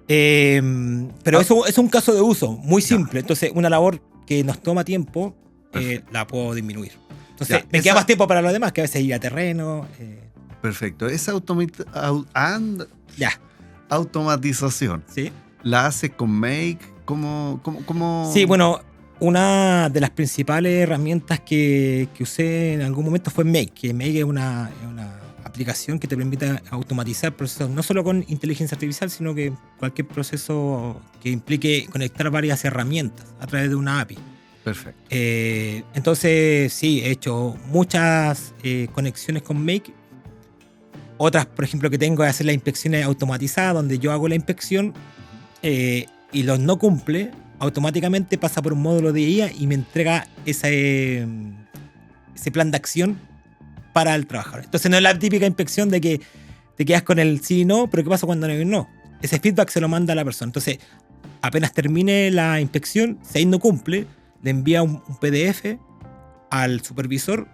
Pero eso es un caso de uso muy simple. Entonces, una labor que nos toma tiempo, la puedo disminuir. Entonces, me queda más tiempo para lo demás, que a veces ir a terreno. Perfecto. Esa automatización, ¿sí? ¿La hace con Make? ¿Cómo? Sí, bueno, una de las principales herramientas que usé en algún momento fue Make. Que Make es una aplicación que te permite automatizar procesos, no solo con inteligencia artificial, sino que cualquier proceso que implique conectar varias herramientas a través de una API. Perfecto. Entonces, sí, he hecho muchas conexiones con Make. Otras, por ejemplo, que tengo es hacer las inspecciones automatizadas, donde yo hago la inspección y los no cumple, automáticamente pasa por un módulo de IA y me entrega ese plan de acción para el trabajador. Entonces no es la típica inspección de que te quedas con el sí y no, pero ¿qué pasa cuando no hay un no? Ese feedback se lo manda a la persona. Entonces, apenas termine la inspección, si ahí no cumple, le envía un PDF al supervisor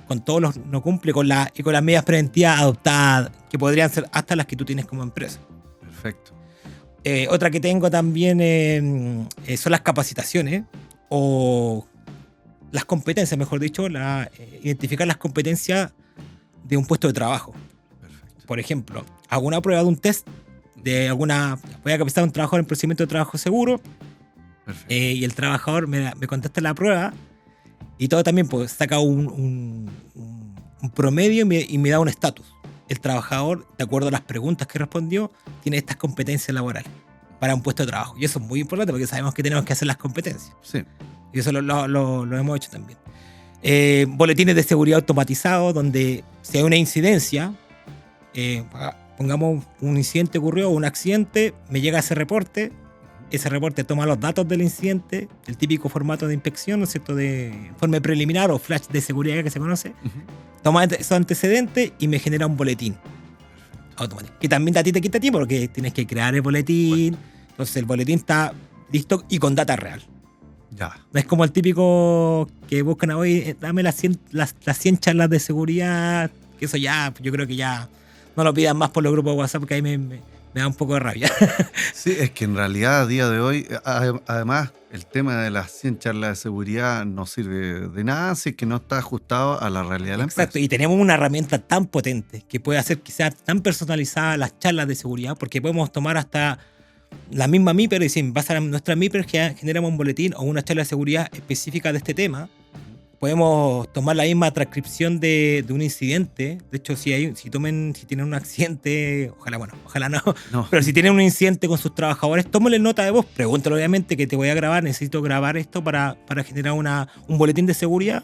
con todos los no cumple y con las medidas preventivas adoptadas, que podrían ser hasta las que tú tienes como empresa. Perfecto. Otra que tengo también son las capacitaciones o las competencias, mejor dicho, identificar las competencias de un puesto de trabajo. Perfecto. Por ejemplo, hago una prueba de un test voy a capacitar a un trabajador en procedimiento de trabajo seguro. Y el trabajador me contesta la prueba y todo también pues saca un promedio y me da un estatus. El trabajador, de acuerdo a las preguntas que respondió, tiene estas competencias laborales para un puesto de trabajo. Y eso es muy importante porque sabemos que tenemos que hacer las competencias. Sí. Y eso lo hemos hecho también. Boletines de seguridad automatizados donde si hay una incidencia, pongamos un incidente ocurrió, un accidente, me llega ese reporte toma los datos del incidente, el típico formato de inspección, ¿no es cierto?, de informe preliminar o flash de seguridad que se conoce, toma esos antecedentes y me genera un boletín automático, que también a ti te quita tiempo porque tienes que crear el boletín, entonces el boletín está listo y con data real. Ya. No es como el típico que buscan hoy, dame las 100 charlas de seguridad, que eso ya, yo creo que ya no lo pidan más por los grupos de WhatsApp porque ahí me da un poco de rabia. Sí, es que en realidad a día de hoy, además, el tema de las 100 charlas de seguridad no sirve de nada si es que no está ajustado a la realidad de la empresa. Exacto, y tenemos una herramienta tan potente que puede hacer que sea tan personalizada las charlas de seguridad, porque podemos tomar hasta la misma MIPER y decir, vas a nuestra MIPER, generamos un boletín o una charla de seguridad específica de este tema, podemos tomar la misma transcripción de un incidente. De hecho, si tienen un accidente, ojalá no, No. pero si tienen un incidente con sus trabajadores, tómale nota de voz, pregúntale obviamente que te voy a grabar, necesito grabar esto para generar un boletín de seguridad,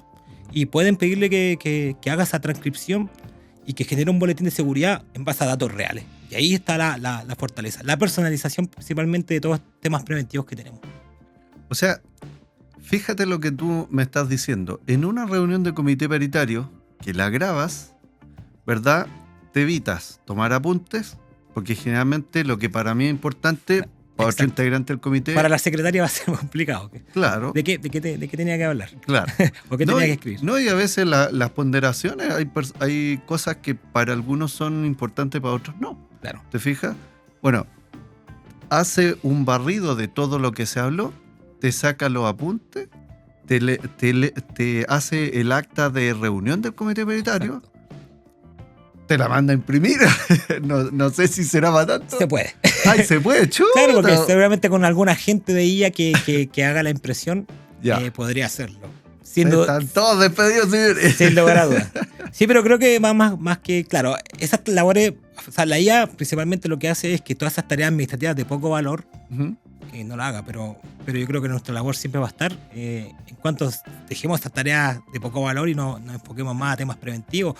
y pueden pedirle que haga esa transcripción y que genere un boletín de seguridad en base a datos reales. Y ahí está la fortaleza, la personalización principalmente de todos los temas preventivos que tenemos. O sea, fíjate lo que tú me estás diciendo. En una reunión de comité paritario, que la grabas, ¿verdad? Te evitas tomar apuntes, porque generalmente lo que para mí es importante, para otro integrante del comité... Para la secretaria va a ser complicado. Claro. ¿De qué tenía que hablar? Claro. ¿O qué tenía que escribir? No, y a veces las ponderaciones, hay cosas que para algunos son importantes, para otros no. Claro. ¿Te fijas? Bueno, hace un barrido de todo lo que se habló, te saca los apuntes, te hace el acta de reunión del comité paritario. Exacto. Te la manda a imprimir. No sé si será para tanto. Se puede. Ay, se puede, chuta. Claro, porque seguramente con algún agente de IA que haga la impresión, podría hacerlo. Están todos despedidos, señores. Sin lugar a dudas. Sí, pero creo que más que, claro, esas labores, o sea, la IA principalmente lo que hace es que todas esas tareas administrativas de poco valor, no la haga, pero yo creo que nuestra labor siempre va a estar en cuanto dejemos estas tareas de poco valor y nos enfoquemos más a temas preventivos,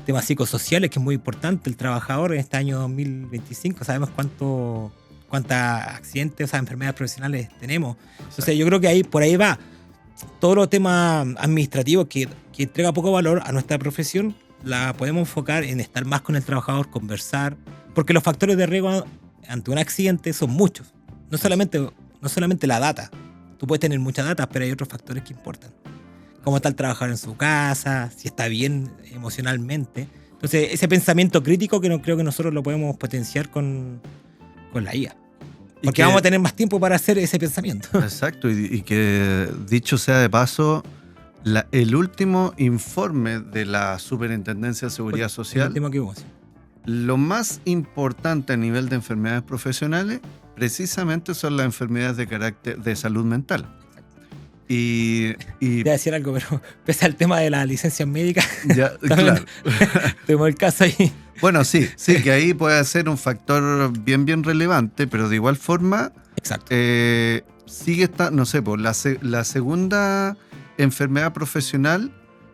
temas psicosociales, que es muy importante. El trabajador en este año 2025, sabemos cuántos accidentes, o sea, enfermedades profesionales tenemos. Entonces yo creo que por ahí va. Todos los temas administrativos que entrega poco valor a nuestra profesión, la podemos enfocar en estar más con el trabajador, conversar, porque los factores de riesgo ante un accidente son muchos. No solamente la data. Tú puedes tener mucha data, pero hay otros factores que importan. Cómo está el trabajador en su casa, si está bien emocionalmente. Entonces, ese pensamiento crítico que creo que nosotros lo podemos potenciar con la IA. Porque vamos a tener más tiempo para hacer ese pensamiento. Exacto, y que dicho sea de paso, el último informe de la Superintendencia de Seguridad Social, el último que hubo, sí. Lo más importante a nivel de enfermedades profesionales precisamente son las enfermedades de carácter de salud mental. Y te voy a decir algo, pero pese al tema de las licencias médicas, ya, claro. Tuvimos el caso ahí. Bueno, sí, que ahí puede ser un factor bien relevante, pero de igual forma, exacto. Sigue estando, no sé, la segunda enfermedad profesional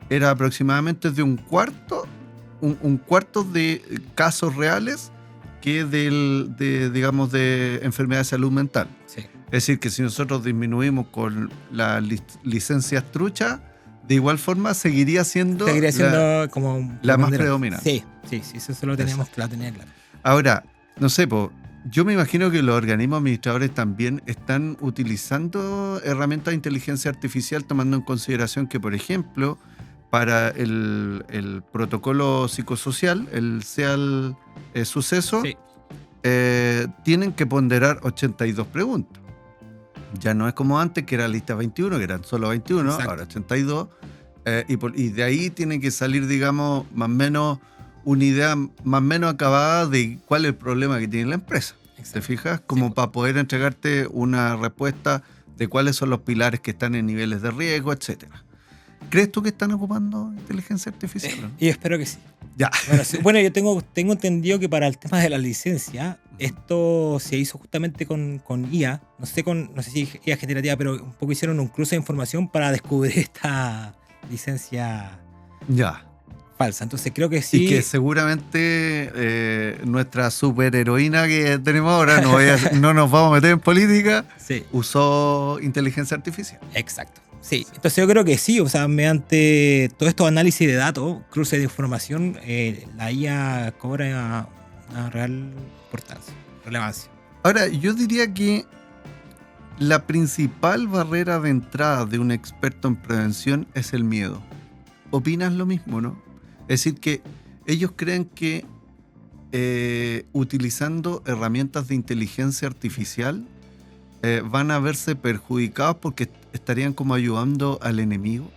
era aproximadamente de un cuarto de casos reales que digamos, de enfermedad de salud mental. Sí. Es decir, que si nosotros disminuimos con las licencias truchas, de igual forma seguiría siendo como la más predominante. Sí, eso lo tenía claro. Ahora, no sé, yo me imagino que los organismos administradores también están utilizando herramientas de inteligencia artificial, tomando en consideración que, por ejemplo, para el protocolo psicosocial, el SEAL suceso, sí. Tienen que ponderar 82 preguntas. Ya no es como antes, que era lista 21, que eran solo 21, exacto. Ahora 82. Y de ahí tiene que salir, digamos, más o menos una idea más o menos acabada de cuál es el problema que tiene la empresa. Exacto. ¿Te fijas? Como sí. Para poder entregarte una respuesta de cuáles son los pilares que están en niveles de riesgo, etcétera. ¿Crees tú que están ocupando inteligencia artificial? Y espero que sí. Ya. Bueno, yo tengo entendido que para el tema de la licencia, esto se hizo justamente con IA. No sé si IA generativa, pero un poco hicieron un cruce de información para descubrir esta licencia falsa. Entonces creo que sí. Y que seguramente nuestra superheroína que tenemos ahora, no nos vamos a meter en política, sí. Usó inteligencia artificial. Exacto. Sí, entonces yo creo que sí, o sea, mediante todo estos análisis de datos, cruce de información, la IA cobra una real importancia, relevancia. Ahora, yo diría que la principal barrera de entrada de un experto en prevención es el miedo. ¿Opinas lo mismo, no? Es decir, que ellos creen que utilizando herramientas de inteligencia artificial van a verse perjudicados porque estarían como ayudando al enemigo.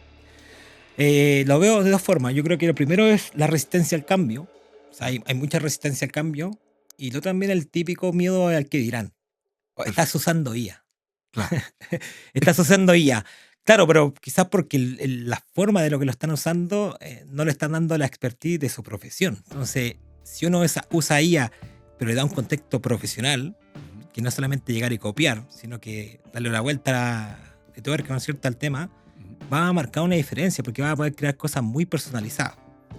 Lo veo de dos formas. Yo creo que lo primero es la resistencia al cambio. O sea, hay mucha resistencia al cambio. Y luego también el típico miedo al que dirán. Estás usando IA. Claro. Estás usando IA. Claro, pero quizás porque la forma de lo que lo están usando no le están dando la expertise de su profesión. Entonces, si uno usa IA, pero le da un contexto profesional, que no es solamente llegar y copiar, sino que darle la vuelta de tuerca, ¿no es cierto?, al tema, va a marcar una diferencia, porque va a poder crear cosas muy personalizadas.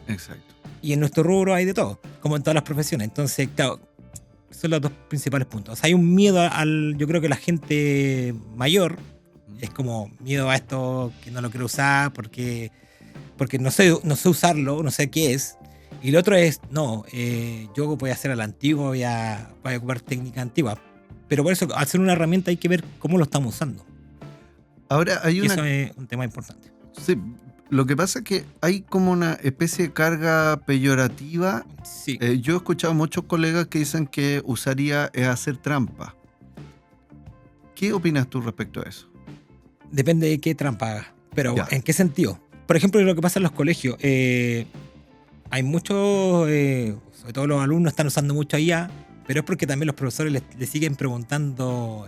Exacto. Y en nuestro rubro hay de todo, como en todas las profesiones. Entonces, claro, son los dos principales puntos. O sea, hay un miedo yo creo que la gente mayor es como miedo a esto que no lo quiero usar porque no sé usarlo, no sé qué es. Y el otro es, no, yo voy a hacer a la antigua, voy a ocupar técnica antigua. Pero por eso, al ser una herramienta hay que ver cómo lo estamos usando. Ahora hay y eso es un tema importante. Sí, lo que pasa es que hay como una especie de carga peyorativa. Sí. Yo he escuchado a muchos colegas que dicen que usar IA es hacer trampa. ¿Qué opinas tú respecto a eso? Depende de qué trampa hagas. Pero, Ya. ¿en qué sentido? Por ejemplo, lo que pasa en los colegios. Hay muchos, sobre todo los alumnos están usando mucho IA, pero es porque también los profesores les siguen preguntando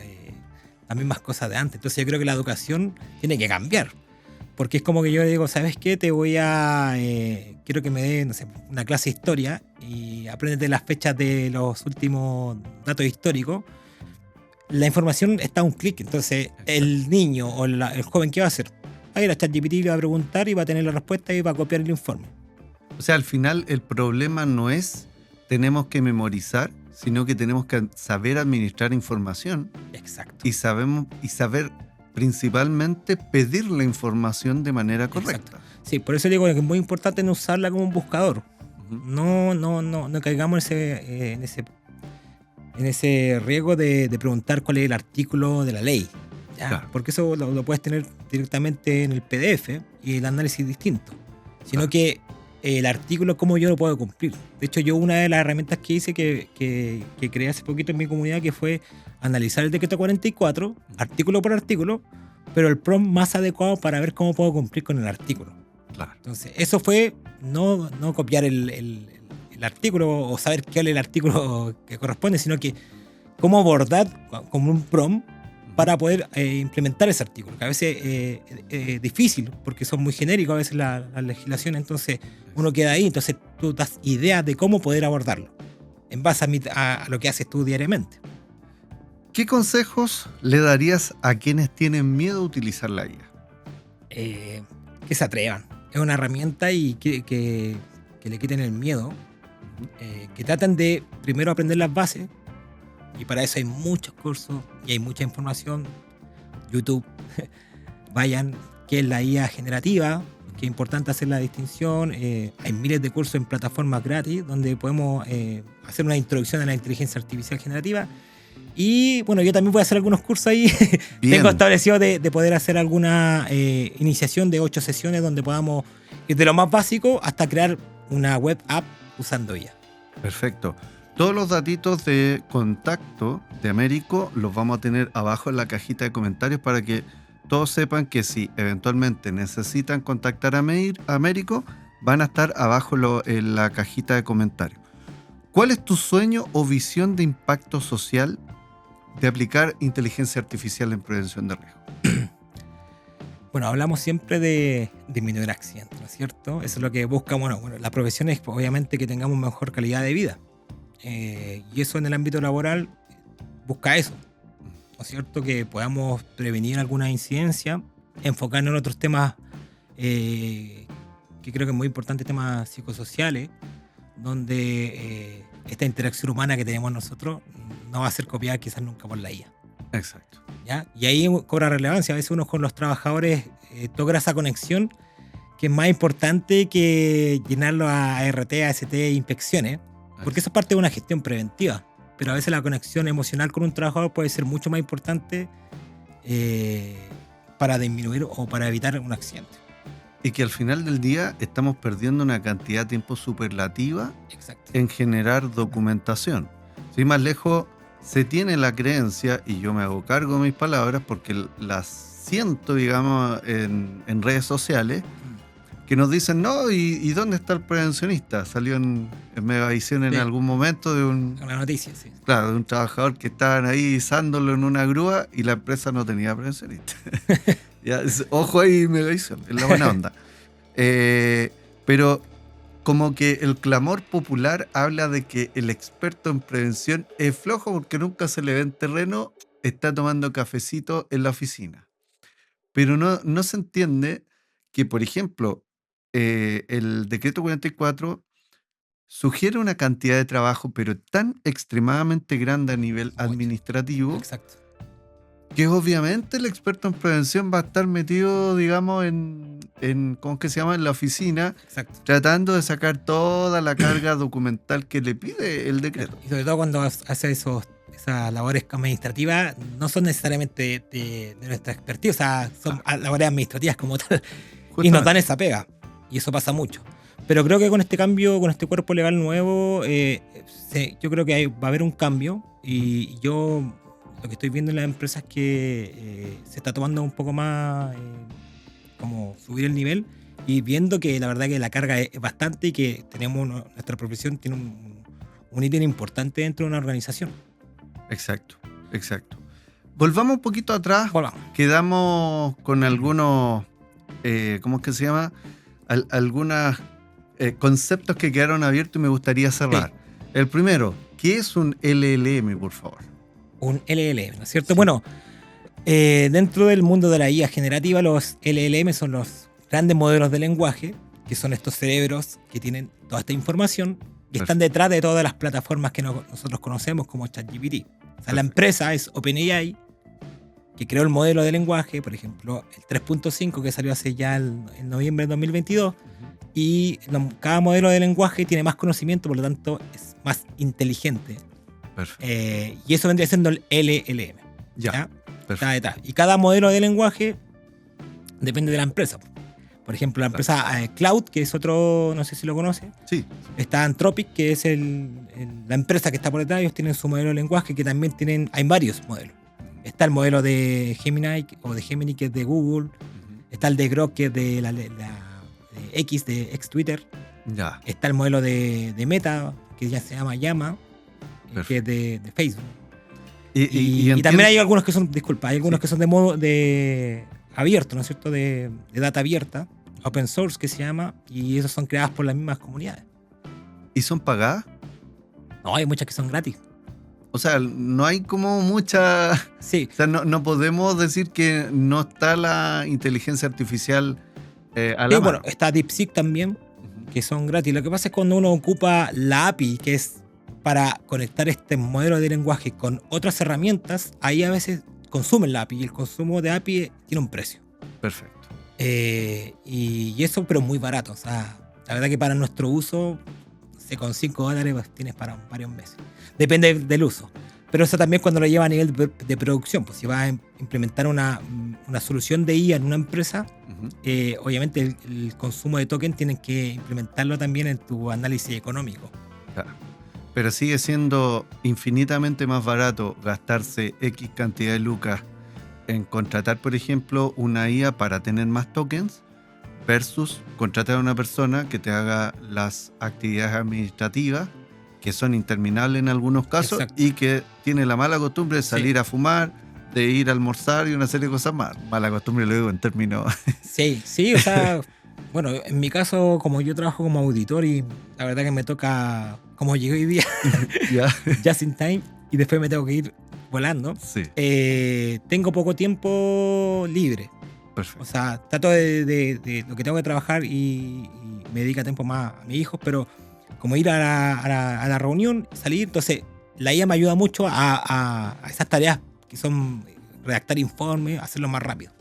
las mismas cosas de antes. Entonces yo creo que la educación tiene que cambiar. Porque es como que yo digo, ¿sabes qué? Quiero que me dé, no sé, una clase de historia y apréndete las fechas de los últimos datos históricos. La información está a un clic. Entonces el niño o el joven, ¿qué va a hacer? Va a ir a ChatGPT, le va a preguntar y va a tener la respuesta y va a copiar el informe. O sea, al final el problema no es tenemos que memorizar, sino que tenemos que saber administrar información. Exacto. Y saber principalmente pedir la información de manera correcta. Exacto. Sí, por eso digo que es muy importante no usarla como un buscador. No caigamos en ese riesgo de preguntar cuál es el artículo de la ley. ¿Ya? Claro. Porque eso lo puedes tener directamente en el PDF y el análisis es distinto. Sino que el artículo, cómo yo lo puedo cumplir. De hecho, yo una de las herramientas que hice que creé hace poquito en mi comunidad, que fue analizar el decreto 44, artículo por artículo, pero el prompt más adecuado para ver cómo puedo cumplir con el artículo. Claro. Entonces, eso fue no copiar el artículo o saber qué es el artículo que corresponde, sino que cómo abordar como un prompt para poder implementar ese artículo, que a veces es difícil porque son muy genéricos a veces las legislaciones, entonces uno queda ahí, entonces tú das ideas de cómo poder abordarlo en base a lo que haces tú diariamente. ¿Qué consejos le darías a quienes tienen miedo a utilizar la IA? Que se atrevan. Es una herramienta y que le quiten el miedo, que traten de primero aprender las bases. Y para eso hay muchos cursos y hay mucha información. YouTube, vayan, qué es la IA generativa, que es importante hacer la distinción. Hay miles de cursos en plataformas gratis donde podemos hacer una introducción a la inteligencia artificial generativa. Y bueno, yo también voy a hacer algunos cursos ahí. Tengo establecido de poder hacer alguna iniciación de 8 sesiones donde podamos ir de lo más básico hasta crear una web app usando IA. Perfecto. Todos los datitos de contacto de Américo los vamos a tener abajo en la cajita de comentarios para que todos sepan que si eventualmente necesitan contactar a Américo, van a estar abajo en la cajita de comentarios. ¿Cuál es tu sueño o visión de impacto social de aplicar inteligencia artificial en prevención de riesgo? Bueno, hablamos siempre de disminuir accidentes, ¿no es cierto? Eso es lo que busca, bueno, la profesión es obviamente que tengamos mejor calidad de vida. Y eso en el ámbito laboral busca eso, ¿no es cierto? Que podamos prevenir alguna incidencia, enfocarnos en otros temas que creo que es muy importante, temas psicosociales, donde esta interacción humana que tenemos nosotros no va a ser copiada quizás nunca por la IA. Exacto. ¿Ya? Y ahí cobra relevancia. A veces uno con los trabajadores logra esa conexión que es más importante que llenarlo a RT, AST, inspecciones, porque eso es parte de una gestión preventiva. Pero a veces la conexión emocional con un trabajador puede ser mucho más importante para disminuir o para evitar un accidente. Y que al final del día estamos perdiendo una cantidad de tiempo superlativa. Exacto. En generar documentación. Sin más lejos, se tiene la creencia, y yo me hago cargo de mis palabras porque las siento, digamos, en redes sociales, que nos dicen, no, ¿y dónde está el prevencionista? Salió en Megavisión en algún momento de una noticia, sí. Claro, de un trabajador que estaban ahí izándolo en una grúa y la empresa no tenía prevencionista. Ya, ojo ahí, Megavisión, es la buena onda. Pero como que el clamor popular habla de que el experto en prevención es flojo porque nunca se le ve en terreno, está tomando cafecito en la oficina. Pero no se entiende que, por ejemplo, el decreto 44 sugiere una cantidad de trabajo, pero tan extremadamente grande a nivel Mucho. administrativo, Exacto. que obviamente el experto en prevención va a estar metido, digamos, ¿cómo es que se llama? En la oficina, Exacto. tratando de sacar toda la carga documental que le pide el decreto. Y sobre todo cuando hace esas labores administrativas, no son necesariamente de nuestra expertise, o sea, son labores administrativas como tal, y nos dan esa pega. Y eso pasa mucho. Pero creo que con este cambio, con este cuerpo legal nuevo, yo creo que va a haber un cambio. Y yo lo que estoy viendo en las empresas es que se está tomando un poco más como subir el nivel y viendo que la verdad que la carga es bastante y que nuestra profesión tiene un ítem importante dentro de una organización. Exacto. Volvamos un poquito atrás. Volvamos. Quedamos con algunos, ¿cómo es que se llama? Algunos conceptos que quedaron abiertos y me gustaría cerrar. Sí. El primero, ¿qué es un LLM, por favor? Un LLM, ¿no es cierto? Sí. Bueno, dentro del mundo de la IA generativa, los LLM son los grandes modelos de lenguaje, que son estos cerebros que tienen toda esta información y están detrás de todas las plataformas que nosotros conocemos como ChatGPT. O sea, la empresa es OpenAI, que creó el modelo de lenguaje, por ejemplo, el 3.5 que salió hace ya en noviembre de 2022, y cada modelo de lenguaje tiene más conocimiento, por lo tanto es más inteligente. Y eso vendría siendo el LLM. ¿Ya? Está detrás. Y cada modelo de lenguaje depende de la empresa. Por ejemplo, la empresa Cloud, que es otro, no sé si lo conoce. Sí. Está Anthropic, que es la empresa que está por detrás. Ellos tienen su modelo de lenguaje, que también hay varios modelos. Está el modelo de Gemini, que es de Google. Está el de Grok, que es de la X, de ex Twitter. Ya. Está el modelo de Meta, que ya se llama Llama, que es de Facebook. Y también hay algunos que son, que son de modo de abierto, ¿no es cierto? De data abierta, open source que se llama, y esos son creadas por las mismas comunidades. ¿Y son pagadas? No, hay muchas que son gratis. O sea, no hay como mucha... Sí. O sea, no podemos decir que no está la inteligencia artificial a la mano. Bueno, está DeepSeek también, que son gratis. Lo que pasa es cuando uno ocupa la API, que es para conectar este modelo de lenguaje con otras herramientas, ahí a veces consumen la API y el consumo de API tiene un precio. Perfecto. Y eso, pero muy barato. O sea, la verdad que para nuestro uso, con $5 pues, tienes para varios meses. Depende del uso. Pero eso también cuando lo lleva a nivel de producción. Pues si vas a implementar una solución de IA en una empresa, obviamente el consumo de token tienes que implementarlo también en tu análisis económico. Claro. Pero sigue siendo infinitamente más barato gastarse X cantidad de lucas en contratar, por ejemplo, una IA para tener más tokens versus contratar a una persona que te haga las actividades administrativas, que son interminables en algunos casos. Exacto. Y que tiene la mala costumbre de salir a fumar, de ir a almorzar y una serie de cosas más. Mala costumbre lo digo en términos... Sí, o sea... Bueno, en mi caso, como yo trabajo como auditor y la verdad que me toca, como llegué hoy día, just in time, y después me tengo que ir volando, tengo poco tiempo libre. Perfecto. O sea, trato de lo que tengo que trabajar y me dedica tiempo más a mis hijos, pero como ir a la reunión, salir, entonces la IA me ayuda mucho a esas tareas que son redactar informes, hacerlo más rápido.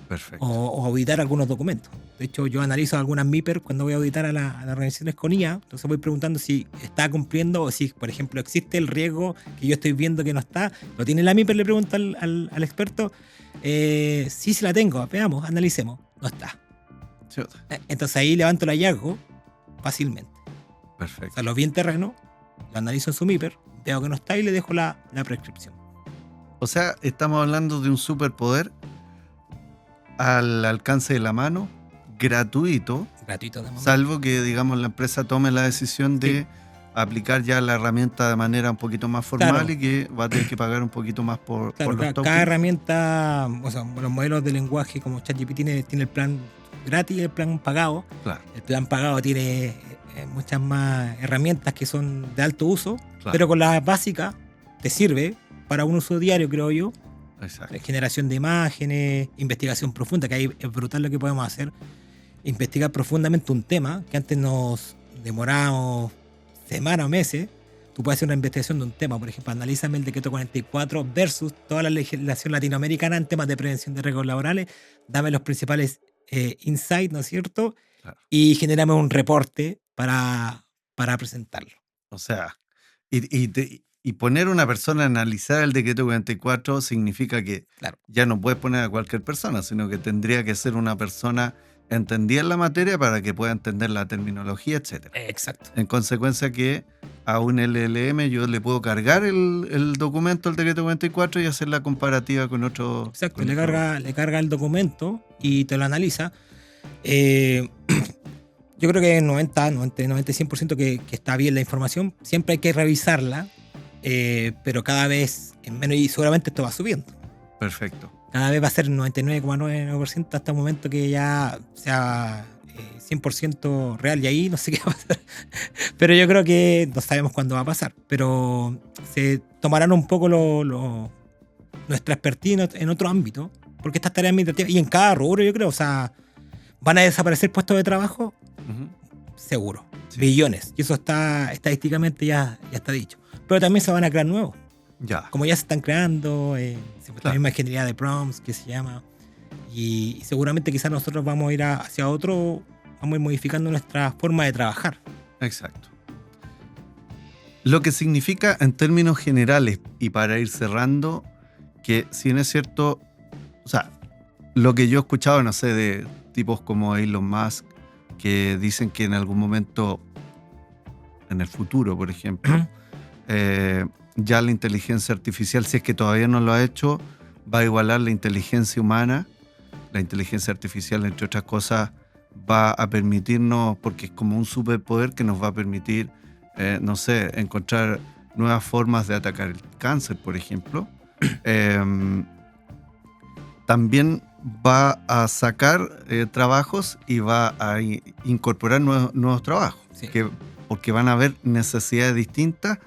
Perfecto. O auditar algunos documentos. De hecho, yo analizo algunas MIPER cuando voy a auditar a las organizaciones con IA. Entonces voy preguntando si está cumpliendo o si, por ejemplo, existe el riesgo que yo estoy viendo que no está. ¿Lo tiene la MIPER? Le pregunto al experto. Sí la tengo. Veamos, analicemos. No está. Sí. Entonces ahí levanto el hallazgo fácilmente. Perfecto. O sea, lo vi en terreno, lo analizo en su MIPER, veo que no está y le dejo la prescripción. O sea, estamos hablando de un superpoder al alcance de la mano, gratuito, de momento. Salvo que, digamos, la empresa tome la decisión de aplicar ya la herramienta de manera un poquito más formal, Claro. y que va a tener que pagar un poquito más por Claro, los cada tokens. herramienta, o sea, los modelos de lenguaje como ChatGPT tiene el plan gratis y el plan pagado. Claro, El plan pagado tiene muchas más herramientas que son de alto uso, claro, pero con la básica te sirve para un uso diario, creo yo. exacto. Generación de imágenes, investigación profunda, que ahí es brutal lo que podemos hacer. Investigar profundamente un tema que antes nos demorábamos semanas o meses. Tú puedes hacer una investigación de un tema, por ejemplo, analízame el decreto 44 versus toda la legislación latinoamericana en temas de prevención de riesgos laborales, dame los principales insights, ¿no es cierto? Claro. Y generame un reporte para presentarlo. O sea, y poner una persona a analizar el decreto 44 significa que Claro. ya no puedes poner a cualquier persona, sino que tendría que ser una persona entendida en la materia para que pueda entender la terminología, etc. Exacto. En consecuencia que a un LLM yo le puedo cargar el documento del decreto 44 y hacer la comparativa con otro. Exacto, con le otro- carga el documento y te lo analiza. Yo creo que 90 y 100% que está bien la información. Siempre hay que revisarla, pero cada vez en menos, y seguramente esto va subiendo. Perfecto. Cada vez va a ser 99,99% hasta el momento que ya sea 100% real, y ahí no sé qué va a pasar. Pero yo creo que no sabemos cuándo va a pasar. Pero se tomarán un poco nuestra expertise en otro ámbito, porque estas tareas administrativas, y en cada rubro yo creo, o sea, van a desaparecer puestos de trabajo, Ujú. seguro, Sí. billones, y eso está estadísticamente ya está dicho. Pero también se van a crear nuevos, Ya. como ya se están creando, la Claro. misma ingeniería de prompts que se llama, y seguramente quizás nosotros vamos a ir hacia otro, vamos a ir modificando nuestra forma de trabajar. Exacto. Lo que significa en términos generales, y para ir cerrando, que si bien es cierto, o sea, lo que yo he escuchado, no sé, de tipos como Elon Musk, que dicen que en algún momento, en el futuro, por ejemplo, ya la inteligencia artificial, si es que todavía no lo ha hecho, va a igualar la inteligencia humana. La inteligencia artificial, entre otras cosas, va a permitirnos, porque es como un superpoder que nos va a permitir, no sé, encontrar nuevas formas de atacar el cáncer, por ejemplo. También va a sacar trabajos y va a incorporar nuevos trabajos, Sí. porque van a haber necesidades distintas.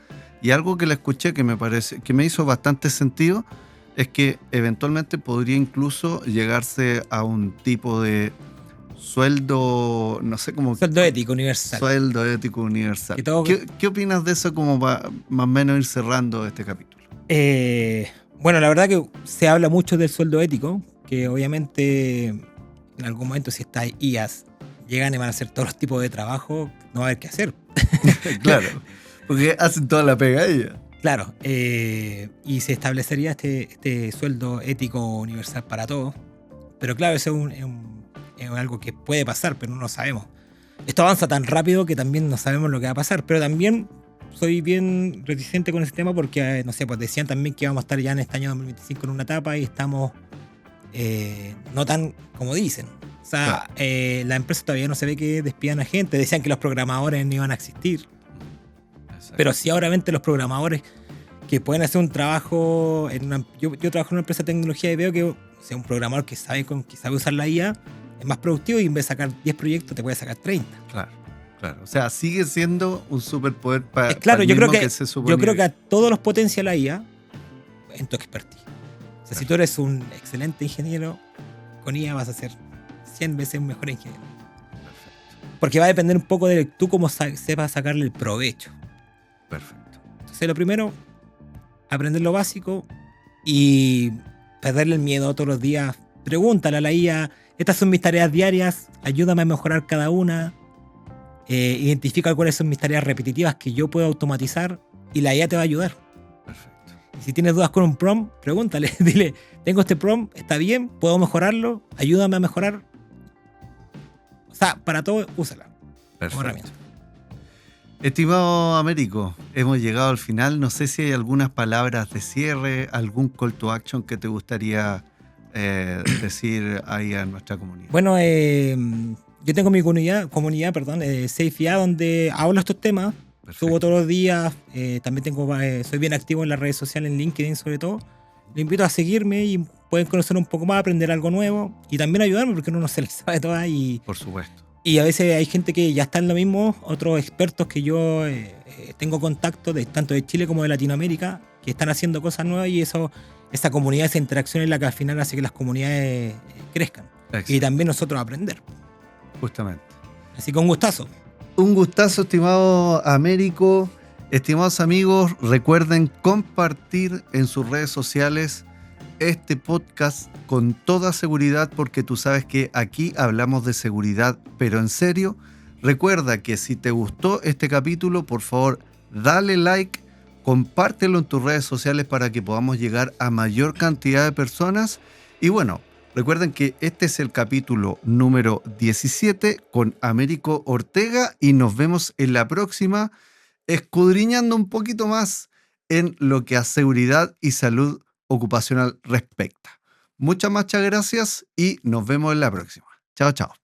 Y algo que le escuché que me hizo bastante sentido es que eventualmente podría incluso llegarse a un tipo de sueldo, no sé cómo. Sueldo ético universal. Sueldo ético universal. Que todo- ¿Qué opinas de eso, como para más o menos ir cerrando este capítulo? Bueno, la verdad que se habla mucho del sueldo ético, que obviamente en algún momento, si estas IAs llegan y van a hacer todos los tipos de trabajo, no va a haber qué hacer. Claro, porque hacen toda la pega ella. Claro, y se establecería este sueldo ético universal para todos. Pero claro, eso es algo que puede pasar, pero no lo sabemos. Esto avanza tan rápido que también no sabemos lo que va a pasar. Pero también soy bien reticente con ese tema porque, no sé, pues decían también que íbamos a estar ya en este año 2025 en una etapa y estamos no tan como dicen. O sea, la empresa todavía no se ve que despidan a gente. Decían que los programadores no iban a existir. Exacto. Pero sí, obviamente los programadores que pueden hacer un trabajo yo trabajo en una empresa de tecnología y veo que, o sea, un programador que sabe usar la IA es más productivo, y en vez de sacar 10 proyectos te puede sacar 30. Claro. O sea, sigue siendo un superpoder para. Claro, yo creo que yo a todos los potencia la IA en tu expertise. O sea, si tú eres un excelente ingeniero, con IA vas a ser 100 veces un mejor ingeniero. Porque va a depender un poco de tú cómo sepas sacarle el provecho. Perfecto. Entonces, lo primero, aprender lo básico y perderle el miedo todos los días. Pregúntale a la IA, estas son mis tareas diarias, ayúdame a mejorar cada una. Identifica cuáles son mis tareas repetitivas que yo puedo automatizar, y la IA te va a ayudar. Perfecto. Y si tienes dudas con un prompt, pregúntale, dile, tengo este prompt, está bien, puedo mejorarlo, ayúdame a mejorar. O sea, para todo, úsala como Perfecto. herramienta. Estimado Américo, hemos llegado al final. No sé si hay algunas palabras de cierre, algún call to action que te gustaría decir ahí a nuestra comunidad. Bueno, yo tengo mi comunidad, Safe IA, donde hablo estos temas. Subo todos los días, también soy bien activo en las redes sociales, en LinkedIn sobre todo. Les invito a seguirme y pueden conocer un poco más, aprender algo nuevo y también ayudarme porque uno no se les sabe todas Por supuesto. y a veces hay gente que ya está en lo mismo, otros expertos que yo tengo contacto tanto de Chile como de Latinoamérica que están haciendo cosas nuevas y esa comunidad, esa interacción es la que al final hace que las comunidades crezcan. Exacto. Y también nosotros aprender. Justamente. Así que un gustazo. Un gustazo, estimado Américo. Estimados amigos, recuerden compartir en sus redes sociales este podcast con toda seguridad porque tú sabes que aquí hablamos de seguridad, pero en serio. Recuerda que si te gustó este capítulo, por favor, dale like, compártelo en tus redes sociales para que podamos llegar a mayor cantidad de personas. Y bueno, recuerden que este es el capítulo número 17 con Américo Ortega y nos vemos en la próxima, escudriñando un poquito más en lo que a seguridad y salud ocupacional respecta. Muchas gracias y nos vemos en la próxima. Chao, chao.